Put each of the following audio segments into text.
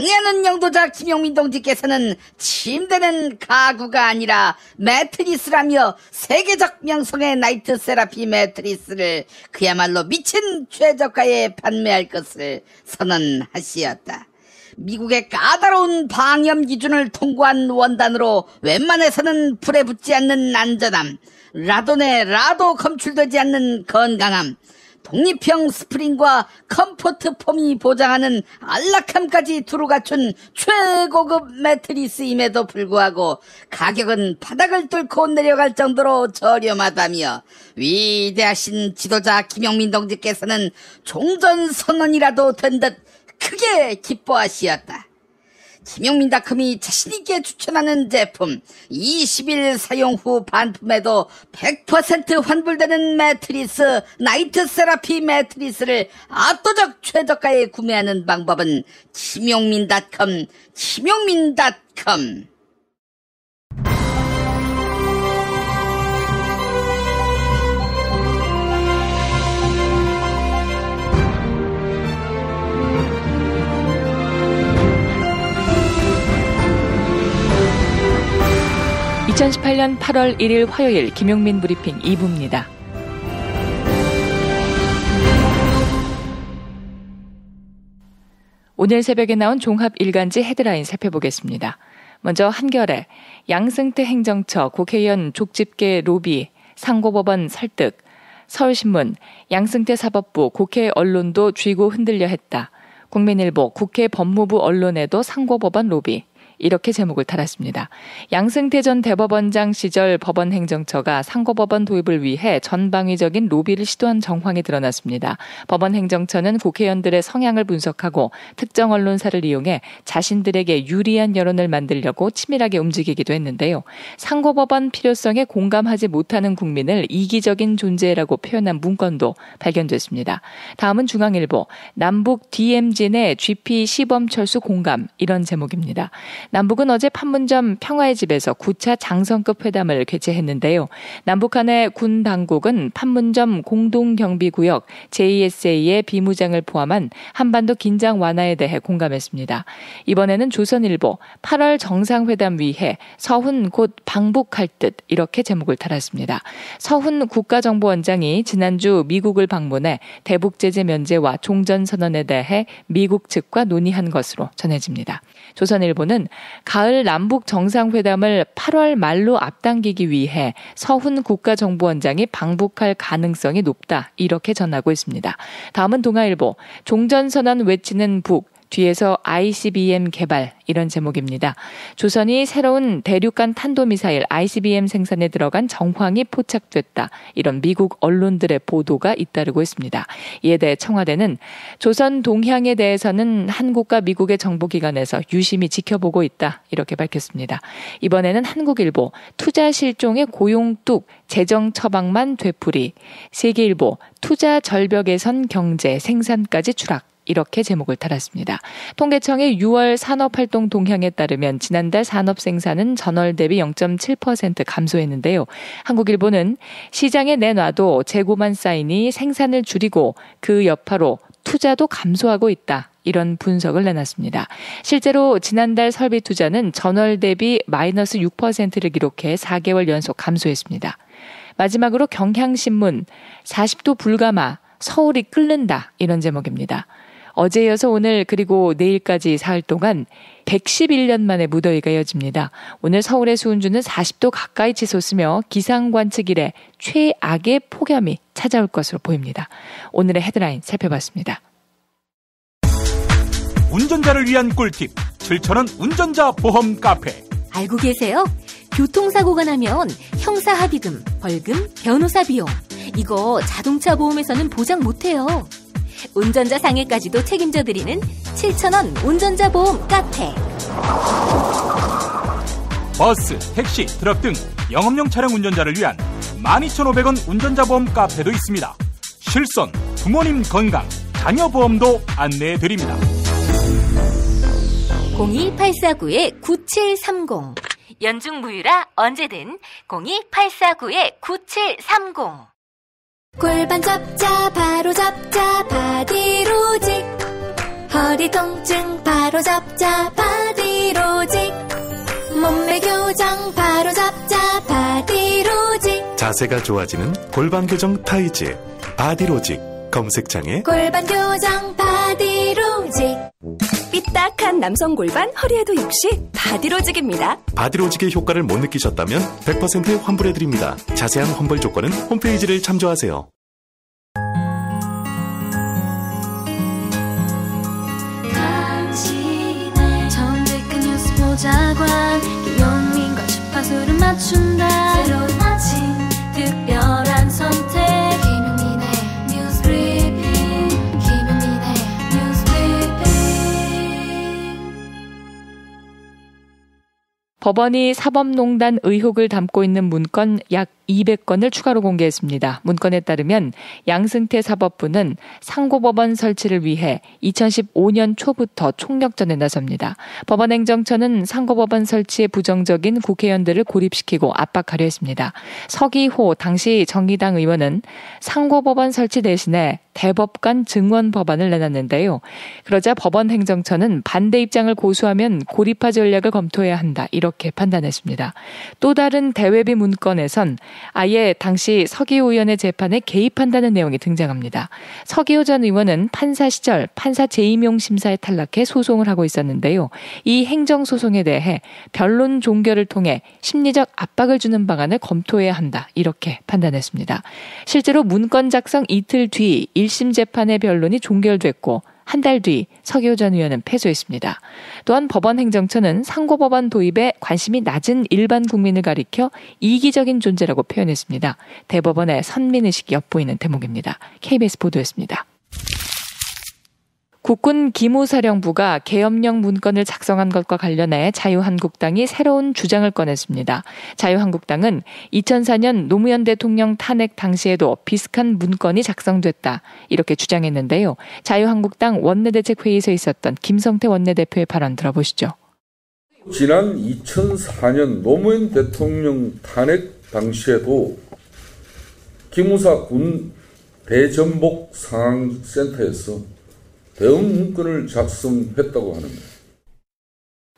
경애하는 영도자 김용민 동지께서는 침대는 가구가 아니라 매트리스라며 세계적 명성의 나이트 세라피 매트리스를 그야말로 미친 최저가에 판매할 것을 선언하시었다. 미국의 까다로운 방염 기준을 통과한 원단으로 웬만해서는 불에 붙지 않는 안전함, 라돈에 라도 검출되지 않는 건강함, 독립형 스프링과 컴포트 폼이 보장하는 안락함까지 두루 갖춘 최고급 매트리스임에도 불구하고 가격은 바닥을 뚫고 내려갈 정도로 저렴하다며 위대하신 지도자 김용민 동지께서는 종전선언이라도 된 듯 크게 기뻐하시었다. 김용민닷컴이 자신있게 추천하는 제품 20일 사용 후 반품에도 100% 환불되는 매트리스 나이트 세라피 매트리스를 압도적 최저가에 구매하는 방법은 김용민닷컴 2018년 8월 1일 화요일 김용민 브리핑 2부입니다. 오늘 새벽에 나온 종합 일간지 헤드라인 살펴보겠습니다. 먼저 한겨레, 양승태 행정처 국회의원 족집게 로비, 상고법원 설득, 서울신문, 양승태 사법부 국회 언론도 쥐고 흔들려 했다. 국민일보, 국회 법무부 언론에도 상고법원 로비. 이렇게 제목을 달았습니다. 양승태 전 대법원장 시절 법원 행정처가 상고법원 도입을 위해 전방위적인 로비를 시도한 정황이 드러났습니다. 법원 행정처는 국회의원들의 성향을 분석하고 특정 언론사를 이용해 자신들에게 유리한 여론을 만들려고 치밀하게 움직이기도 했는데요. 상고법원 필요성에 공감하지 못하는 국민을 이기적인 존재라고 표현한 문건도 발견됐습니다. 다음은 중앙일보, 남북 DMZ 내 GP 시범철수 공감, 이런 제목입니다. 남북은 어제 판문점 평화의 집에서 9차 장성급 회담을 개최했는데요. 남북 간의 군 당국은 판문점 공동경비구역 JSA의 비무장을 포함한 한반도 긴장 완화에 대해 공감했습니다. 이번에는 조선일보, 8월 정상회담 위해 서훈 곧 방북할 듯, 이렇게 제목을 달았습니다. 서훈 국가정보원장이 지난주 미국을 방문해 대북 제재 면제와 종전선언에 대해 미국 측과 논의한 것으로 전해집니다. 조선일보는 가을 남북 정상회담을 8월 말로 앞당기기 위해 서훈 국가정보원장이 방북할 가능성이 높다, 이렇게 전하고 있습니다. 다음은 동아일보, 종전선언 외치는 북, 뒤에서 ICBM 개발, 이런 제목입니다. 조선이 새로운 대륙간 탄도미사일 ICBM 생산에 들어간 정황이 포착됐다, 이런 미국 언론들의 보도가 잇따르고 있습니다. 이에 대해 청와대는 조선 동향에 대해서는 한국과 미국의 정보기관에서 유심히 지켜보고 있다, 이렇게 밝혔습니다. 이번에는 한국일보, 투자 실종의 고용 뚝, 재정 처방만 되풀이, 세계일보, 투자 절벽에 선 경제, 생산까지 추락, 이렇게 제목을 달았습니다. 통계청의 6월 산업활동 동향에 따르면 지난달 산업 생산은 전월 대비 0.7% 감소했는데요. 한국일보는 시장에 내놔도 재고만 쌓이니 생산을 줄이고 그 여파로 투자도 감소하고 있다, 이런 분석을 내놨습니다. 실제로 지난달 설비 투자는 전월 대비 마이너스 6%를 기록해 4개월 연속 감소했습니다. 마지막으로 경향신문, 40도 불가마, 서울이 끓는다, 이런 제목입니다. 어제 이어서 오늘 그리고 내일까지 사흘 동안 111년 만에 무더위가 이어집니다. 오늘 서울의 수온주는 40도 가까이 치솟으며 기상관측 이래 최악의 폭염이 찾아올 것으로 보입니다. 오늘의 헤드라인 살펴봤습니다. 운전자를 위한 꿀팁, 7,000원 운전자 보험 카페. 알고 계세요? 교통사고가 나면 형사합의금, 벌금, 변호사 비용, 이거 자동차 보험에서는 보장 못해요. 운전자 상해까지도 책임져드리는 7,000원 운전자 보험 카페. 버스, 택시, 트럭 등 영업용 차량 운전자를 위한 12,500원 운전자 보험 카페도 있습니다. 실손, 부모님 건강, 자녀 보험도 안내해드립니다. 02849-9730. 연중 무휴라 언제든 02849-9730. 골반 잡자 바로 잡자 바디로직, 허리 통증 바로 잡자 잡자 바디로직. 몸매 교정 바로 잡자 바디로직. 자세가 좋아지는 골반 교정 타이즈 바디로직. 검색창에 골반 교정 바디로직. 삐딱한 남성 골반 허리에도 역시 바디로직입니다. 바디로직의 효과를 못 느끼셨다면 100% 환불해드립니다. 자세한 환불 조건은 홈페이지를 참조하세요. 당신의 정직한 뉴스 보좌관 김용민과 주파수를 맞춘다. 새로운 아침 특별한 선택 김용민의 뉴스 브리핑. 김용민의 뉴스 브리핑. 법원이 사법농단 의혹을 담고 있는 문건 약 200건을 추가로 공개했습니다. 문건에 따르면 양승태 사법부는 상고법원 설치를 위해 2015년 초부터 총력전에 나섭니다. 법원행정처는 상고법원 설치에 부정적인 국회의원들을 고립시키고 압박하려 했습니다. 서기호 당시 정의당 의원은 상고법원 설치 대신에 대법관 증원 법안을 내놨는데요. 그러자 법원행정처는 반대 입장을 고수하면 고립화 전략을 검토해야 한다, 이렇게 판단했습니다. 또 다른 대외비 문건에선 아예 당시 서기호 의원의 재판에 개입한다는 내용이 등장합니다. 서기호 전 의원은 판사 시절 판사 재임용 심사에 탈락해 소송을 하고 있었는데요. 이 행정소송에 대해 변론 종결을 통해 심리적 압박을 주는 방안을 검토해야 한다, 이렇게 판단했습니다. 실제로 문건 작성 이틀 뒤 1심 재판의 변론이 종결됐고 한 달 뒤 서기호 전 의원은 패소했습니다. 또한 법원행정처는 상고법원 도입에 관심이 낮은 일반 국민을 가리켜 이기적인 존재라고 표현했습니다. 대법원의 선민의식이 엿보이는 대목입니다. KBS 보도였습니다. 국군 기무사령부가 계엄령 문건을 작성한 것과 관련해 자유한국당이 새로운 주장을 꺼냈습니다. 자유한국당은 2004년 노무현 대통령 탄핵 당시에도 비슷한 문건이 작성됐다, 이렇게 주장했는데요. 자유한국당 원내대책회의에서 있었던 김성태 원내대표의 발언 들어보시죠. 지난 2004년 노무현 대통령 탄핵 당시에도 기무사 군 대전복 상황센터에서 대응 문건을 작성했다고 하는데,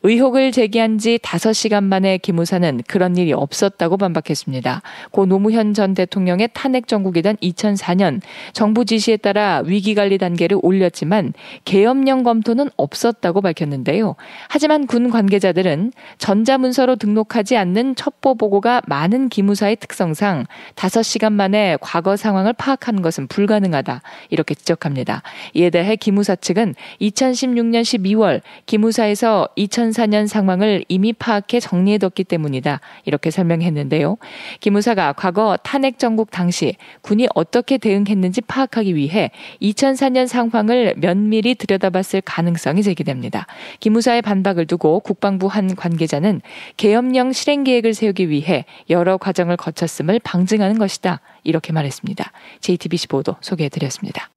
의혹을 제기한 지 5시간 만에 기무사는 그런 일이 없었다고 반박했습니다. 고 노무현 전 대통령의 탄핵 정국이던 2004년 정부 지시에 따라 위기관리 단계를 올렸지만 계엄령 검토는 없었다고 밝혔는데요. 하지만 군 관계자들은 전자문서로 등록하지 않는 첩보 보고가 많은 기무사의 특성상 5시간 만에 과거 상황을 파악하는 것은 불가능하다, 이렇게 지적합니다. 이에 대해 기무사 측은 2016년 12월 기무사에서 2004년 상황을 이미 파악해 정리해뒀기 때문이다, 이렇게 설명했는데요. 기무사가 과거 탄핵 정국 당시 군이 어떻게 대응했는지 파악하기 위해 2004년 상황을 면밀히 들여다봤을 가능성이 제기됩니다. 기무사의 반박을 두고 국방부 한 관계자는 계엄령 실행 계획을 세우기 위해 여러 과정을 거쳤음을 방증하는 것이다, 이렇게 말했습니다. JTBC 보도 소개해드렸습니다.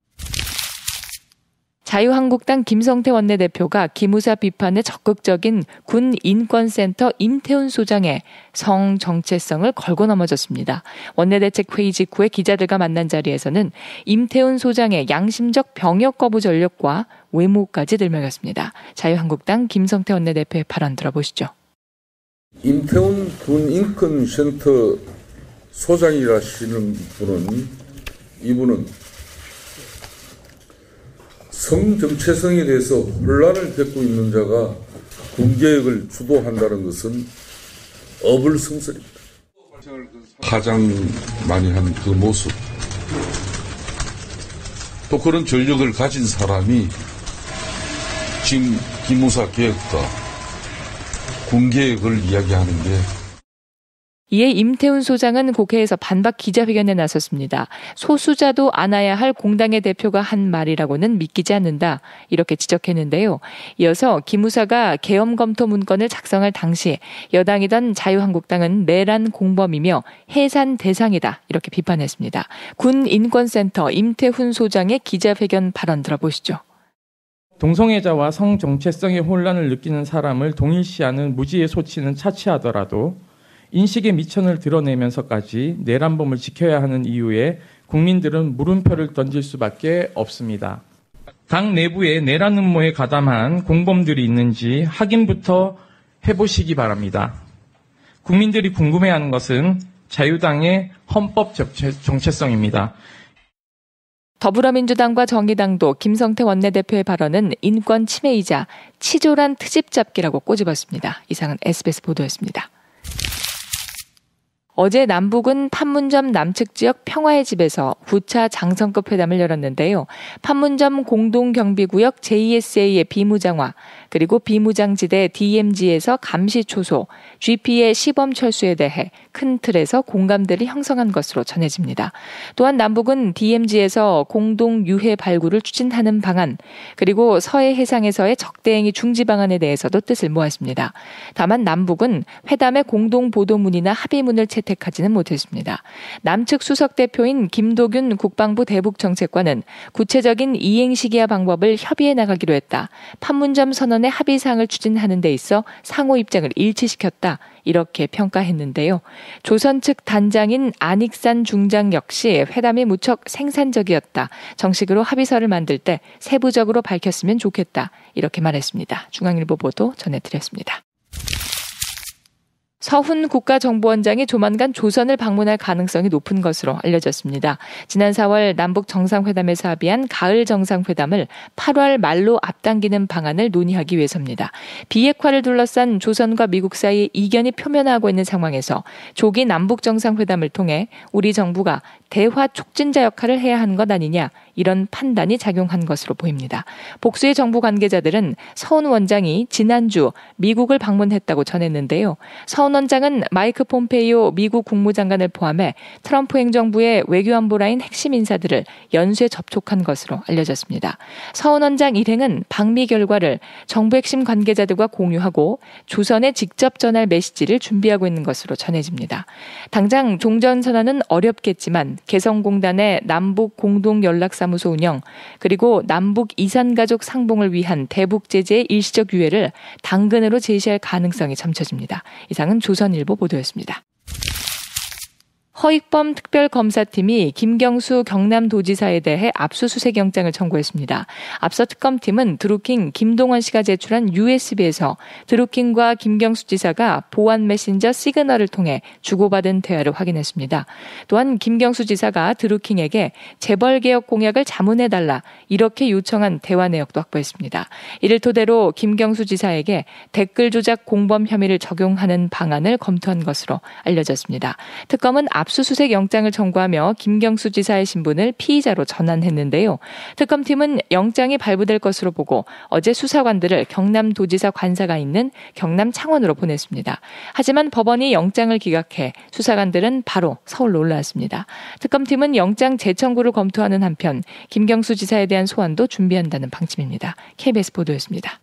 자유한국당 김성태 원내대표가 기무사 비판에 적극적인 군 인권센터 임태훈 소장의 성 정체성을 걸고 넘어졌습니다. 원내대책회의 직후에 기자들과 만난 자리에서는 임태훈 소장의 양심적 병역 거부 전력과 외모까지 들먹였습니다. 자유한국당 김성태 원내대표의 발언 들어보시죠. 임태훈 군 인권센터 소장이라시는 이분은 성 정체성에 대해서 혼란을 겪고 있는 자가 군계획을 주도한다는 것은 어불성설입니다. 파장 많이 한 그 모습, 또 그런 전력을 가진 사람이 지금 기무사 계획과 군계획을 이야기하는 게, 이에 임태훈 소장은 국회에서 반박 기자회견에 나섰습니다. 소수자도 안아야 할 공당의 대표가 한 말이라고는 믿기지 않는다, 이렇게 지적했는데요. 이어서 기무사가 계엄 검토 문건을 작성할 당시 여당이던 자유한국당은 내란 공범이며 해산 대상이다, 이렇게 비판했습니다. 군 인권센터 임태훈 소장의 기자회견 발언 들어보시죠. 동성애자와 성 정체성의 혼란을 느끼는 사람을 동일시하는 무지의 소치는 차치하더라도 인식의 미천을 드러내면서까지 내란범을 지켜야 하는 이유에 국민들은 물음표를 던질 수밖에 없습니다. 당 내부에 내란 음모에 가담한 공범들이 있는지 확인부터 해보시기 바랍니다. 국민들이 궁금해하는 것은 자유당의 헌법 정체성입니다. 더불어민주당과 정의당도 김성태 원내대표의 발언은 인권 침해이자 치졸한 트집 잡기라고 꼬집었습니다. 이상은 SBS 보도였습니다. 어제 남북은 판문점 남측 지역 평화의 집에서 9차 장성급 회담을 열었는데요. 판문점 공동경비구역 JSA의 비무장화, 그리고 비무장지대 DMZ에서 감시 초소, GP의 시범 철수에 대해 큰 틀에서 공감대를 형성한 것으로 전해집니다. 또한 남북은 DMZ에서 공동 유해 발굴을 추진하는 방안, 그리고 서해 해상에서의 적대행위 중지 방안에 대해서도 뜻을 모았습니다. 다만 남북은 회담의 공동 보도문이나 합의문을 채택하지는 못했습니다. 남측 수석 대표인 김도균 국방부 대북정책관은 구체적인 이행 시기와 방법을 협의해 나가기로 했다. 판문점 선언의 합의사항을 추진하는 데 있어 상호 입장을 일치시켰다. 이렇게 평가했는데요. 조선 측 단장인 안익산 중장 역시 회담이 무척 생산적이었다. 정식으로 합의서를 만들 때 세부적으로 밝혔으면 좋겠다. 이렇게 말했습니다. 중앙일보 보도 전해드렸습니다. 서훈 국가정보원장이 조만간 조선을 방문할 가능성이 높은 것으로 알려졌습니다. 지난 4월 남북 정상회담에서 합의한 가을 정상회담을 8월 말로 앞당기는 방안을 논의하기 위해서입니다. 비핵화를 둘러싼 조선과 미국 사이의 이견이 표면화하고 있는 상황에서 조기 남북 정상회담을 통해 우리 정부가 대화 촉진자 역할을 해야 하는 것 아니냐, 이런 판단이 작용한 것으로 보입니다. 복수의 정부 관계자들은 서훈 원장이 지난주 미국을 방문했다고 전했는데요. 서훈 원장은 마이크 폼페이오 미국 국무장관을 포함해 트럼프 행정부의 외교안보 라인 핵심 인사들을 연쇄 접촉한 것으로 알려졌습니다. 서훈 원장 일행은 방미 결과를 정부 핵심 관계자들과 공유하고 조선에 직접 전할 메시지를 준비하고 있는 것으로 전해집니다. 당장 종전선언은 어렵겠지만 개성공단의 남북 공동연락사무소 운영, 그리고 남북 이산가족 상봉을 위한 대북 제재의 일시적 유예를 당근으로 제시할 가능성이 점쳐집니다. 이상은 조선일보 보도였습니다. 허익범 특별검사팀이 김경수 경남도지사에 대해 압수수색 영장을 청구했습니다. 앞서 특검팀은 드루킹 김동원 씨가 제출한 USB에서 드루킹과 김경수 지사가 보안 메신저 시그널을 통해 주고받은 대화를 확인했습니다. 또한 김경수 지사가 드루킹에게 재벌개혁 공약을 자문해달라, 이렇게 요청한 대화 내역도 확보했습니다. 이를 토대로 김경수 지사에게 댓글 조작 공범 혐의를 적용하는 방안을 검토한 것으로 알려졌습니다. 특검은 압수수색 영장을 청구하며 김경수 지사의 신분을 피의자로 전환했는데요. 특검팀은 영장이 발부될 것으로 보고 어제 수사관들을 경남도지사 관사가 있는 경남 창원으로 보냈습니다. 하지만 법원이 영장을 기각해 수사관들은 바로 서울로 올라왔습니다. 특검팀은 영장 재청구를 검토하는 한편 김경수 지사에 대한 소환도 준비한다는 방침입니다. KBS 보도였습니다.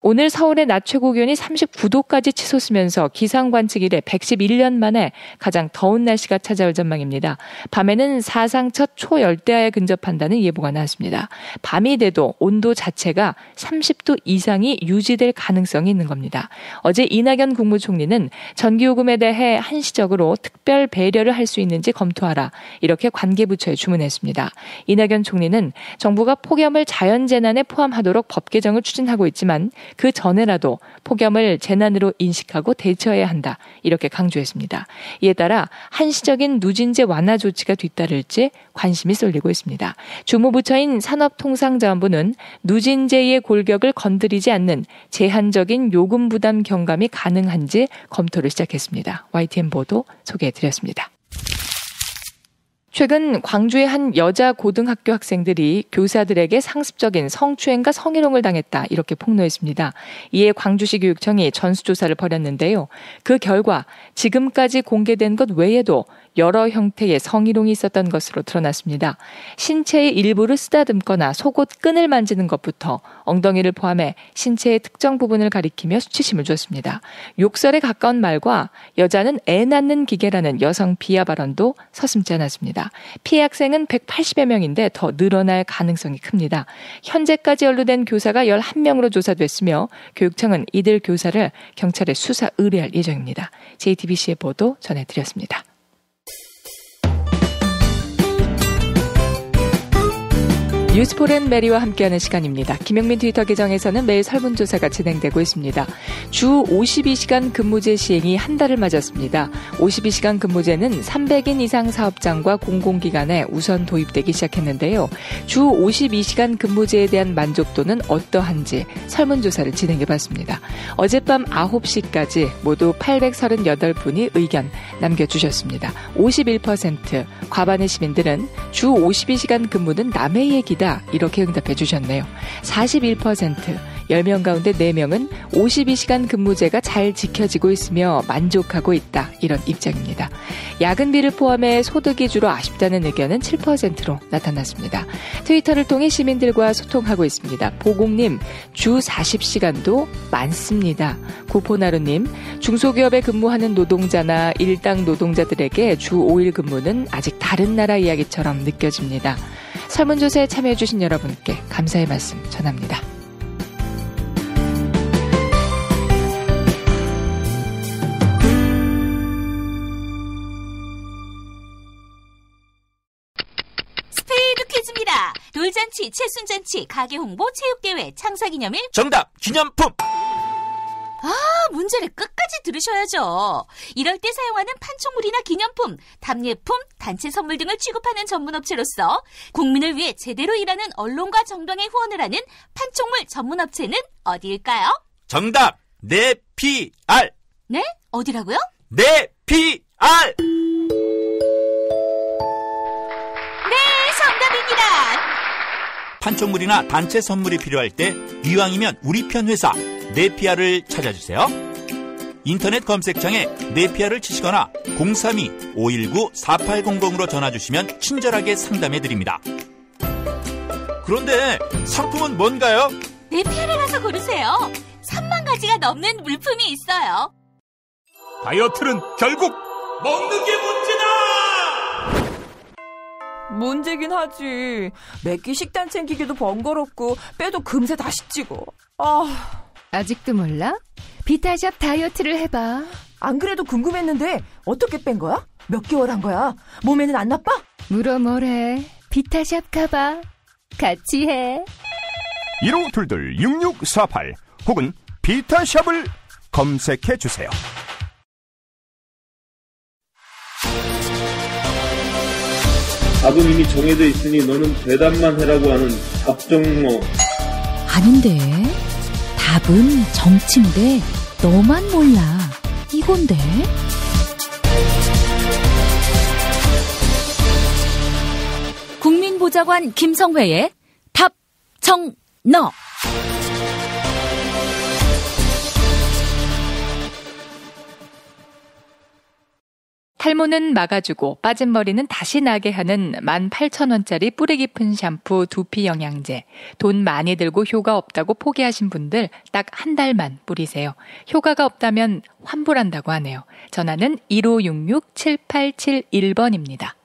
오늘 서울의 낮 최고 기온이 39도까지 치솟으면서 기상관측 이래 111년 만에 가장 더운 날씨가 찾아올 전망입니다. 밤에는 사상 첫 초열대야에 근접한다는 예보가 나왔습니다. 밤이 돼도 온도 자체가 30도 이상이 유지될 가능성이 있는 겁니다. 어제 이낙연 국무총리는 전기요금에 대해 한시적으로 특별 배려를 할 수 있는지 검토하라, 이렇게 관계부처에 주문했습니다. 이낙연 총리는 정부가 폭염을 자연재난에 포함하도록 법 개정을 추진하고 있지만 그 전에라도 폭염을 재난으로 인식하고 대처해야 한다, 이렇게 강조했습니다. 이에 따라 한시적인 누진제 완화 조치가 뒤따를지 관심이 쏠리고 있습니다. 주무부처인 산업통상자원부는 누진제의 골격을 건드리지 않는 제한적인 요금 부담 경감이 가능한지 검토를 시작했습니다. YTN 보도 소개해드렸습니다. 최근 광주의 한 여자 고등학교 학생들이 교사들에게 상습적인 성추행과 성희롱을 당했다, 이렇게 폭로했습니다. 이에 광주시 교육청이 전수조사를 벌였는데요. 그 결과 지금까지 공개된 것 외에도 여러 형태의 성희롱이 있었던 것으로 드러났습니다. 신체의 일부를 쓰다듬거나 속옷 끈을 만지는 것부터 엉덩이를 포함해 신체의 특정 부분을 가리키며 수치심을 줬습니다. 욕설에 가까운 말과 여자는 애 낳는 기계라는 여성 비하 발언도 서슴지 않았습니다. 피해 학생은 180여 명인데 더 늘어날 가능성이 큽니다. 현재까지 연루된 교사가 11명으로 조사됐으며 교육청은 이들 교사를 경찰에 수사 의뢰할 예정입니다. JTBC의 보도 전해드렸습니다. 뉴스포렌 메리와 함께하는 시간입니다. 김용민 트위터 계정에서는 매일 설문조사가 진행되고 있습니다. 주 52시간 근무제 시행이 한 달을 맞았습니다. 52시간 근무제는 300인 이상 사업장과 공공기관에 우선 도입되기 시작했는데요. 주 52시간 근무제에 대한 만족도는 어떠한지 설문조사를 진행해봤습니다. 어젯밤 9시까지 모두 838분이 의견 남겨주셨습니다. 51%, 과반의 시민들은 주 52시간 근무는 남의 얘기다 이렇게 응답해 주셨네요. 41%, 10명 가운데 4명은 52시간 근무제가 잘 지켜지고 있으며 만족하고 있다 이런 입장입니다. 야근비를 포함해 소득이 주로 아쉽다는 의견은 7%로 나타났습니다. 트위터를 통해 시민들과 소통하고 있습니다. 보공님, 주 40시간도 많습니다. 구포나루님, 중소기업에 근무하는 노동자나 일당 노동자들에게 주 5일 근무는 아직 다른 나라 이야기처럼 느껴집니다. 설문조사에 참여해주신 여러분께 감사의 말씀 전합니다. 스페이드 퀴즈입니다. 돌잔치, 칠순잔치, 가게홍보, 체육대회, 창사기념일. 정답! 기념품! 문제를 끝까지 들으셔야죠. 이럴 때 사용하는 판촉물이나 기념품, 답례품, 단체 선물 등을 취급하는 전문업체로서 국민을 위해 제대로 일하는 언론과 정당에 후원을 하는 판촉물 전문업체는 어디일까요? 정답! 네피알! 네? 어디라고요? 네피알! 네, 정답입니다. 판촉물이나 단체 선물이 필요할 때 이왕이면 우리 편 회사 네피알을 찾아주세요. 인터넷 검색창에 네피알을 치시거나 032-519-4800으로 전화주시면 친절하게 상담해드립니다. 그런데 상품은 뭔가요? 네피알에 가서 고르세요. 3만 가지가 넘는 물품이 있어요. 다이어트는 결국 먹는 게 문제다! 문제긴 하지. 매끼 식단 챙기기도 번거롭고 빼도 금세 다시 찌고. 아직도 몰라? 비타샵 다이어트를 해봐. 안 그래도 궁금했는데 어떻게 뺀 거야? 몇 개월 한 거야? 몸에는 안 나빠? 물어 뭐래. 비타샵 가봐. 같이 해. 1522-6648 혹은 비타샵을 검색해주세요. 답은 이미 정해져 있으니 너는 대답만 해라고 하는 답정모. 아닌데. 답은 정치인데 너만 몰라. 이건데. 국민보좌관 김성회의 답정너. 탈모는 막아주고 빠진 머리는 다시 나게 하는 18,000원짜리 뿌리 깊은 샴푸 두피 영양제. 돈 많이 들고 효과 없다고 포기하신 분들 딱 한 달만 뿌리세요. 효과가 없다면 환불한다고 하네요. 전화는 1566-7871번입니다.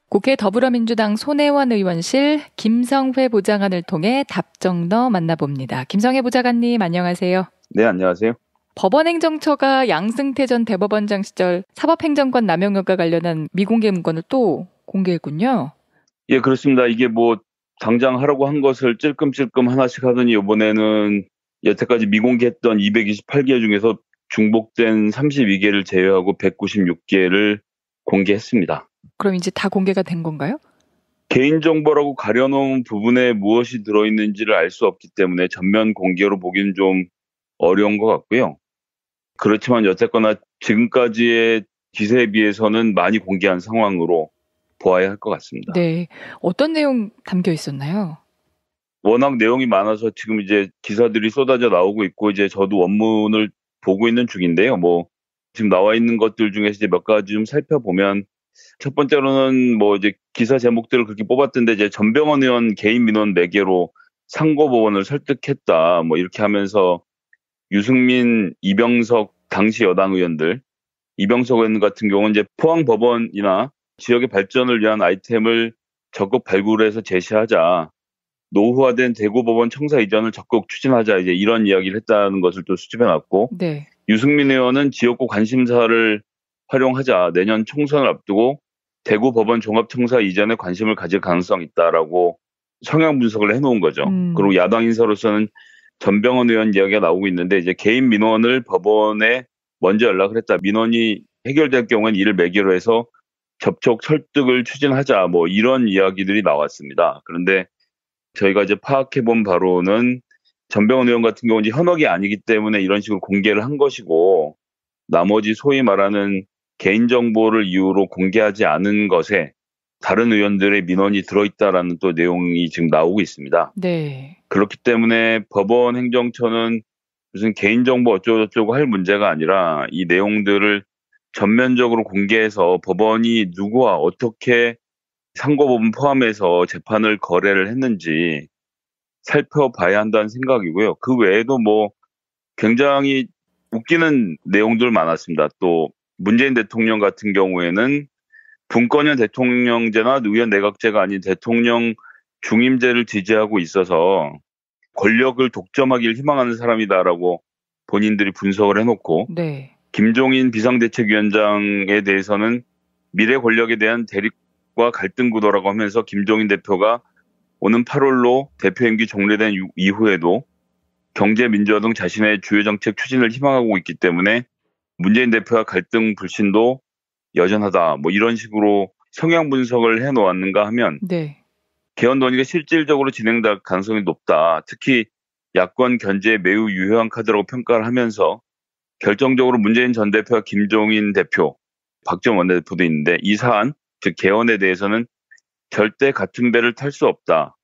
국회 더불어민주당 손혜원 의원실 김성회 보좌관을 통해 답정너 만나봅니다. 김성회 보좌관님 안녕하세요. 네, 안녕하세요. 법원행정처가 양승태 전 대법원장 시절 사법행정권 남용과 관련한 미공개 문건을 또 공개했군요. 예, 그렇습니다. 이게 당장 하라고 한 것을 찔끔찔끔 하나씩 하더니 이번에는 여태까지 미공개했던 228개 중에서 중복된 32개를 제외하고 196개를 공개했습니다. 그럼 이제 다 공개가 된 건가요? 개인정보라고 가려놓은 부분에 무엇이 들어있는지를 알 수 없기 때문에 전면 공개로 보기는 좀 어려운 것 같고요. 그렇지만 여태껏나 지금까지의 기세에 비해서는 많이 공개한 상황으로 보아야 할 것 같습니다. 네. 어떤 내용 담겨 있었나요? 워낙 내용이 많아서 지금 이제 기사들이 쏟아져 나오고 있고 이제 저도 원문을 보고 있는 중인데요. 지금 나와 있는 것들 중에서 이제 몇 가지 좀 살펴보면 첫 번째로는 이제 기사 제목들을 그렇게 뽑았던데 이제 전병헌 의원 개인 민원 4개로 상고법원을 설득했다. 이렇게 하면서 유승민, 이병석 당시 여당 의원들, 이병석 의원 같은 경우는 이제 포항법원이나 지역의 발전을 위한 아이템을 적극 발굴해서 제시하자. 노후화된 대구법원 청사 이전을 적극 추진하자. 이제 이런 이야기를 했다는 것을 또 수집해놨고, 네. 유승민 의원은 지역구 관심사를 활용하자. 내년 총선을 앞두고 대구법원 종합청사 이전에 관심을 가질 가능성이 있다라고 성향 분석을 해놓은 거죠. 그리고 야당 인사로서는 전병헌 의원 이야기가 나오고 있는데 이제 개인 민원을 법원에 먼저 연락을 했다. 민원이 해결될 경우에는 이를 매개로 해서 접촉 설득을 추진하자 뭐 이런 이야기들이 나왔습니다. 그런데 저희가 이제 파악해본 바로는 전병헌 의원 같은 경우는 현역이 아니기 때문에 이런 식으로 공개를 한 것이고 나머지 소위 말하는 개인정보를 이유로 공개하지 않은 것에 다른 의원들의 민원이 들어있다라는 또 내용이 지금 나오고 있습니다. 네. 그렇기 때문에 법원 행정처는 무슨 개인정보 어쩌고저쩌고 할 문제가 아니라 이 내용들을 전면적으로 공개해서 법원이 누구와 어떻게 상고법원 포함해서 재판을 거래를 했는지 살펴봐야 한다는 생각이고요. 그 외에도 뭐 굉장히 웃기는 내용들 많았습니다. 또 문재인 대통령 같은 경우에는 분권형 대통령제나 의원 내각제가 아닌 대통령 중임제를 지지하고 있어서 권력을 독점하기를 희망하는 사람이다라고 본인들이 분석을 해놓고 네. 김종인 비상대책위원장에 대해서는 미래 권력에 대한 대립과 갈등 구도라고 하면서 김종인 대표가 오는 8월로 대표 임기 종료된 이후에도 경제 민주화 등 자신의 주요 정책 추진을 희망하고 있기 때문에 문재인 대표와 갈등 불신도 여전하다. 뭐 이런 식으로 성향 분석을 해놓았는가 하면 네. 개헌 논의가 실질적으로 진행될 가능성이 높다. 특히 야권 견제에 매우 유효한 카드라고 평가를 하면서 결정적으로 문재인 전 대표와 김종인 대표, 박지원 원내대표도 있는데 이 사안, 즉 개헌에 대해서는 절대 같은 배를 탈 수 없다.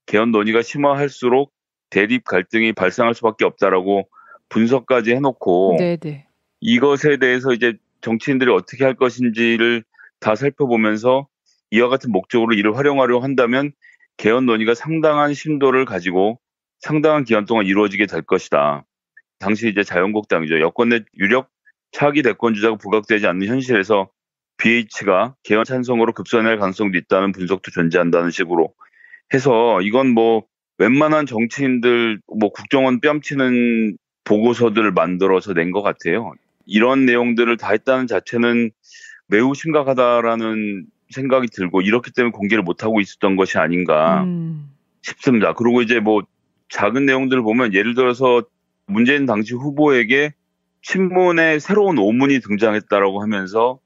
개헌 논의가 심화할수록 대립 갈등이 발생할 수밖에 없다라고 분석까지 해놓고 네네. 이것에 대해서 이제 정치인들이 어떻게 할 것인지를 다 살펴보면서 이와 같은 목적으로 이를 활용하려 한다면 개헌 논의가 상당한 심도를 가지고 상당한 기간 동안 이루어지게 될 것이다. 당시 이제 자유한국당이죠. 여권 내 유력 차기 대권 주자가 부각되지 않는 현실에서 BH가 개헌 찬성으로 급선할 가능성도 있다는 분석도 존재한다는 식으로 해서 이건 뭐 웬만한 정치인들 뭐 국정원 뺨치는 보고서들을 만들어서 낸 것 같아요. 이런 내용들을 다 했다는 자체는 매우 심각하다라는 생각이 들고 이렇기 때문에 공개를 못하고 있었던 것이 아닌가 싶습니다. 그리고 이제 뭐 작은 내용들을 보면 예를 들어서 문재인 당시 후보에게 친문에 새로운 오문이 등장했다라고 하면서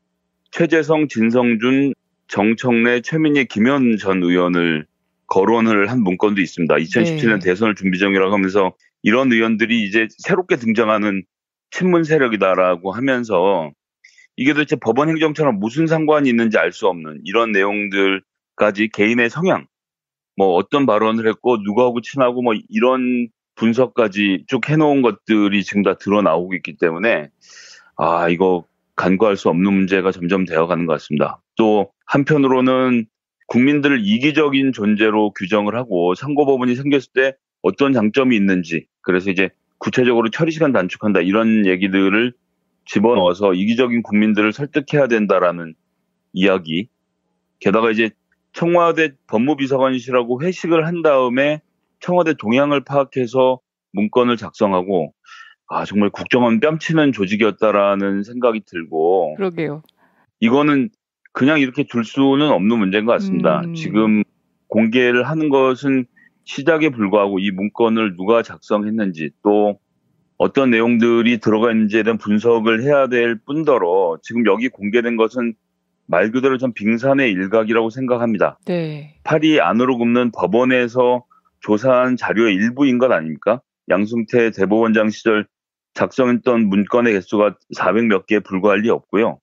최재성, 진성준, 정청래, 최민희, 김현 전 의원을 거론을 한 문건도 있습니다. 2017년 네. 대선을 준비 중이라고 하면서 이런 의원들이 이제 새롭게 등장하는 친문 세력이다라고 하면서 이게 도대체 법원 행정처럼 무슨 상관이 있는지 알 수 없는 이런 내용들까지 개인의 성향, 뭐 어떤 발언을 했고 누구하고 친하고 뭐 이런 분석까지 쭉 해놓은 것들이 지금 다 드러나오고 있기 때문에 이거 간과할 수 없는 문제가 점점 되어가는 것 같습니다. 또 한편으로는 국민들을 이기적인 존재로 규정을 하고 상고법원이 생겼을 때 어떤 장점이 있는지 그래서 이제 구체적으로 처리 시간 단축한다 이런 얘기들을 집어넣어서 이기적인 국민들을 설득해야 된다라는 이야기. 게다가 이제 청와대 법무비서관실하고 회식을 한 다음에 청와대 동향을 파악해서 문건을 작성하고 정말 국정원 뺨치는 조직이었다라는 생각이 들고 그러게요. 이거는 그냥 이렇게 둘 수는 없는 문제인 것 같습니다. 지금 공개를 하는 것은 시작에 불과하고 이 문건을 누가 작성했는지 또 어떤 내용들이 들어가 있는지에 대한 분석을 해야 될 뿐더러 지금 여기 공개된 것은 말 그대로 전 빙산의 일각이라고 생각합니다. 네. 팔이 안으로 굽는 법원에서 조사한 자료의 일부인 것 아닙니까? 양승태 대법원장 시절 작성했던 문건의 개수가 400몇 개에 불과할 리 없고요.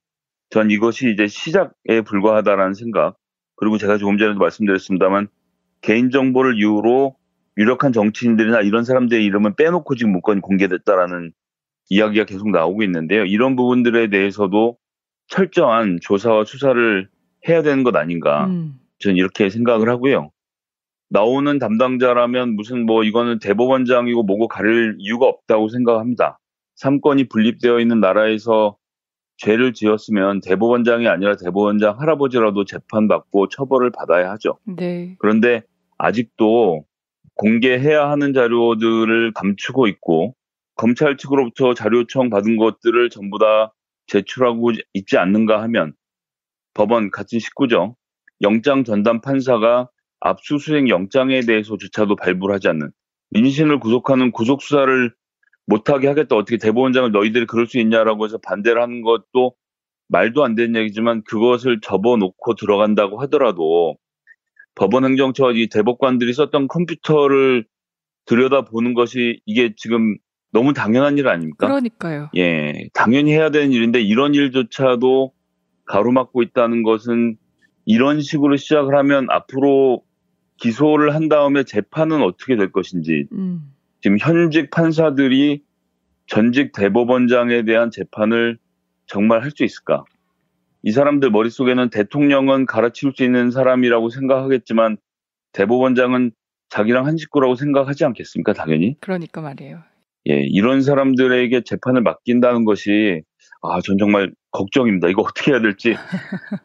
전 이것이 이제 시작에 불과하다라는 생각, 그리고 제가 조금 전에도 말씀드렸습니다만 개인정보를 이유로 유력한 정치인들이나 이런 사람들의 이름은 빼놓고 지금 문건이 공개됐다라는 이야기가 계속 나오고 있는데요. 이런 부분들에 대해서도 철저한 조사와 수사를 해야 되는 것 아닌가. 저는 이렇게 생각을 하고요. 나오는 담당자라면 무슨 뭐 이거는 대법원장이고 뭐고 가릴 이유가 없다고 생각합니다. 삼권이 분립되어 있는 나라에서 죄를 지었으면 대법원장이 아니라 대법원장 할아버지라도 재판받고 처벌을 받아야 하죠. 네. 그런데 아직도 공개해야 하는 자료들을 감추고 있고 검찰 측으로부터 자료 요청 받은 것들을 전부 다 제출하고 있지 않는가 하면 법원 같은 19정 영장 전담 판사가 압수수색 영장에 대해서조차도 발부를 하지 않는, 민신을 구속하는 구속수사를 못하게 하겠다. 어떻게 대법원장을 너희들이 그럴 수 있냐라고 해서 반대를 하는 것도 말도 안 되는 얘기지만 그것을 접어놓고 들어간다고 하더라도 법원 행정처 이 대법관들이 썼던 컴퓨터를 들여다보는 것이 이게 지금 너무 당연한 일 아닙니까? 그러니까요. 예, 당연히 해야 되는 일인데 이런 일조차도 가로막고 있다는 것은 이런 식으로 시작을 하면 앞으로 기소를 한 다음에 재판은 어떻게 될 것인지 지금 현직 판사들이 전직 대법원장에 대한 재판을 정말 할 수 있을까? 이 사람들 머릿속에는 대통령은 갈아치울 수 있는 사람이라고 생각하겠지만 대법원장은 자기랑 한 식구라고 생각하지 않겠습니까? 당연히. 그러니까 말이에요. 예, 이런 사람들에게 재판을 맡긴다는 것이 전 정말 걱정입니다. 이거 어떻게 해야 될지.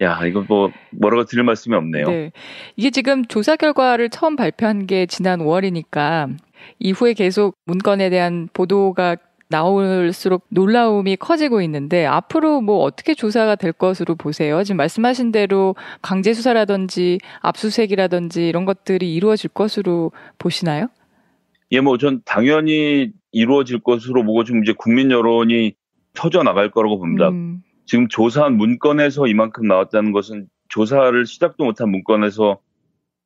야, 이거 뭐라고 드릴 말씀이 없네요. 네. 이게 지금 조사 결과를 처음 발표한 게 지난 5월이니까 이후에 계속 문건에 대한 보도가 나올수록 놀라움이 커지고 있는데 앞으로 뭐 어떻게 조사가 될 것으로 보세요? 지금 말씀하신 대로 강제 수사라든지 압수수색이라든지 이런 것들이 이루어질 것으로 보시나요? 예, 전 당연히 이루어질 것으로 보고 지금 이제 국민 여론이 터져 나갈 거라고 봅니다. 지금 조사한 문건에서 이만큼 나왔다는 것은 조사를 시작도 못한 문건에서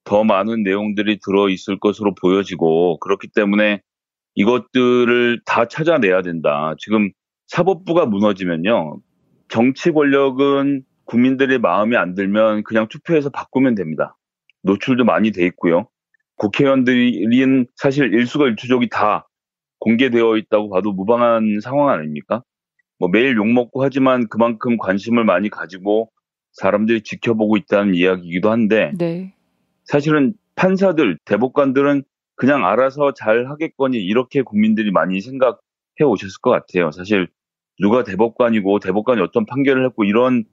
더 많은 내용들이 들어있을 것으로 보여지고 그렇기 때문에 이것들을 다 찾아내야 된다. 지금 사법부가 무너지면요. 정치 권력은 국민들의 마음에 안 들면 그냥 투표해서 바꾸면 됩니다. 노출도 많이 돼 있고요. 국회의원들은 사실 일수일투족이 다 공개되어 있다고 봐도 무방한 상황 아닙니까? 매일 욕먹고 하지만 그만큼 관심을 많이 가지고 사람들이 지켜보고 있다는 이야기이기도 한데 네. 사실은 판사들, 대법관들은 그냥 알아서 잘 하겠거니 이렇게 국민들이 많이 생각해 오셨을 것 같아요. 사실 누가 대법관이고 대법관이 어떤 판결을 했고 이런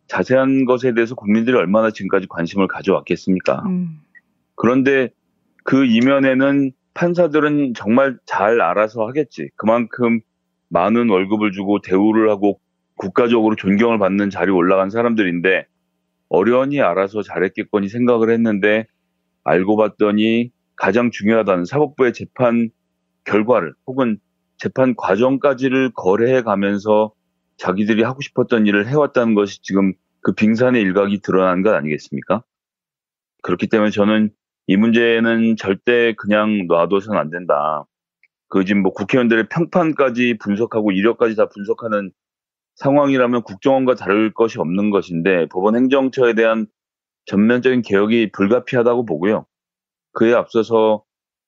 자세한 것에 대해서 국민들이 얼마나 지금까지 관심을 가져왔겠습니까? 그런데 그 이면에는 판사들은 정말 잘 알아서 하겠지. 그만큼 많은 월급을 주고 대우를 하고 국가적으로 존경을 받는 자리에 올라간 사람들인데 어련히 알아서 잘했겠거니 생각을 했는데 알고 봤더니 가장 중요하다는 사법부의 재판 결과를 혹은 재판 과정까지를 거래해 가면서 자기들이 하고 싶었던 일을 해왔다는 것이 지금 그 빙산의 일각이 드러난 것 아니겠습니까? 그렇기 때문에 저는 이 문제는 절대 그냥 놔둬서는 안 된다. 지금 국회의원들의 평판까지 분석하고 이력까지 다 분석하는 상황이라면 국정원과 다를 것이 없는 것인데 법원 행정처에 대한 전면적인 개혁이 불가피하다고 보고요. 그에 앞서서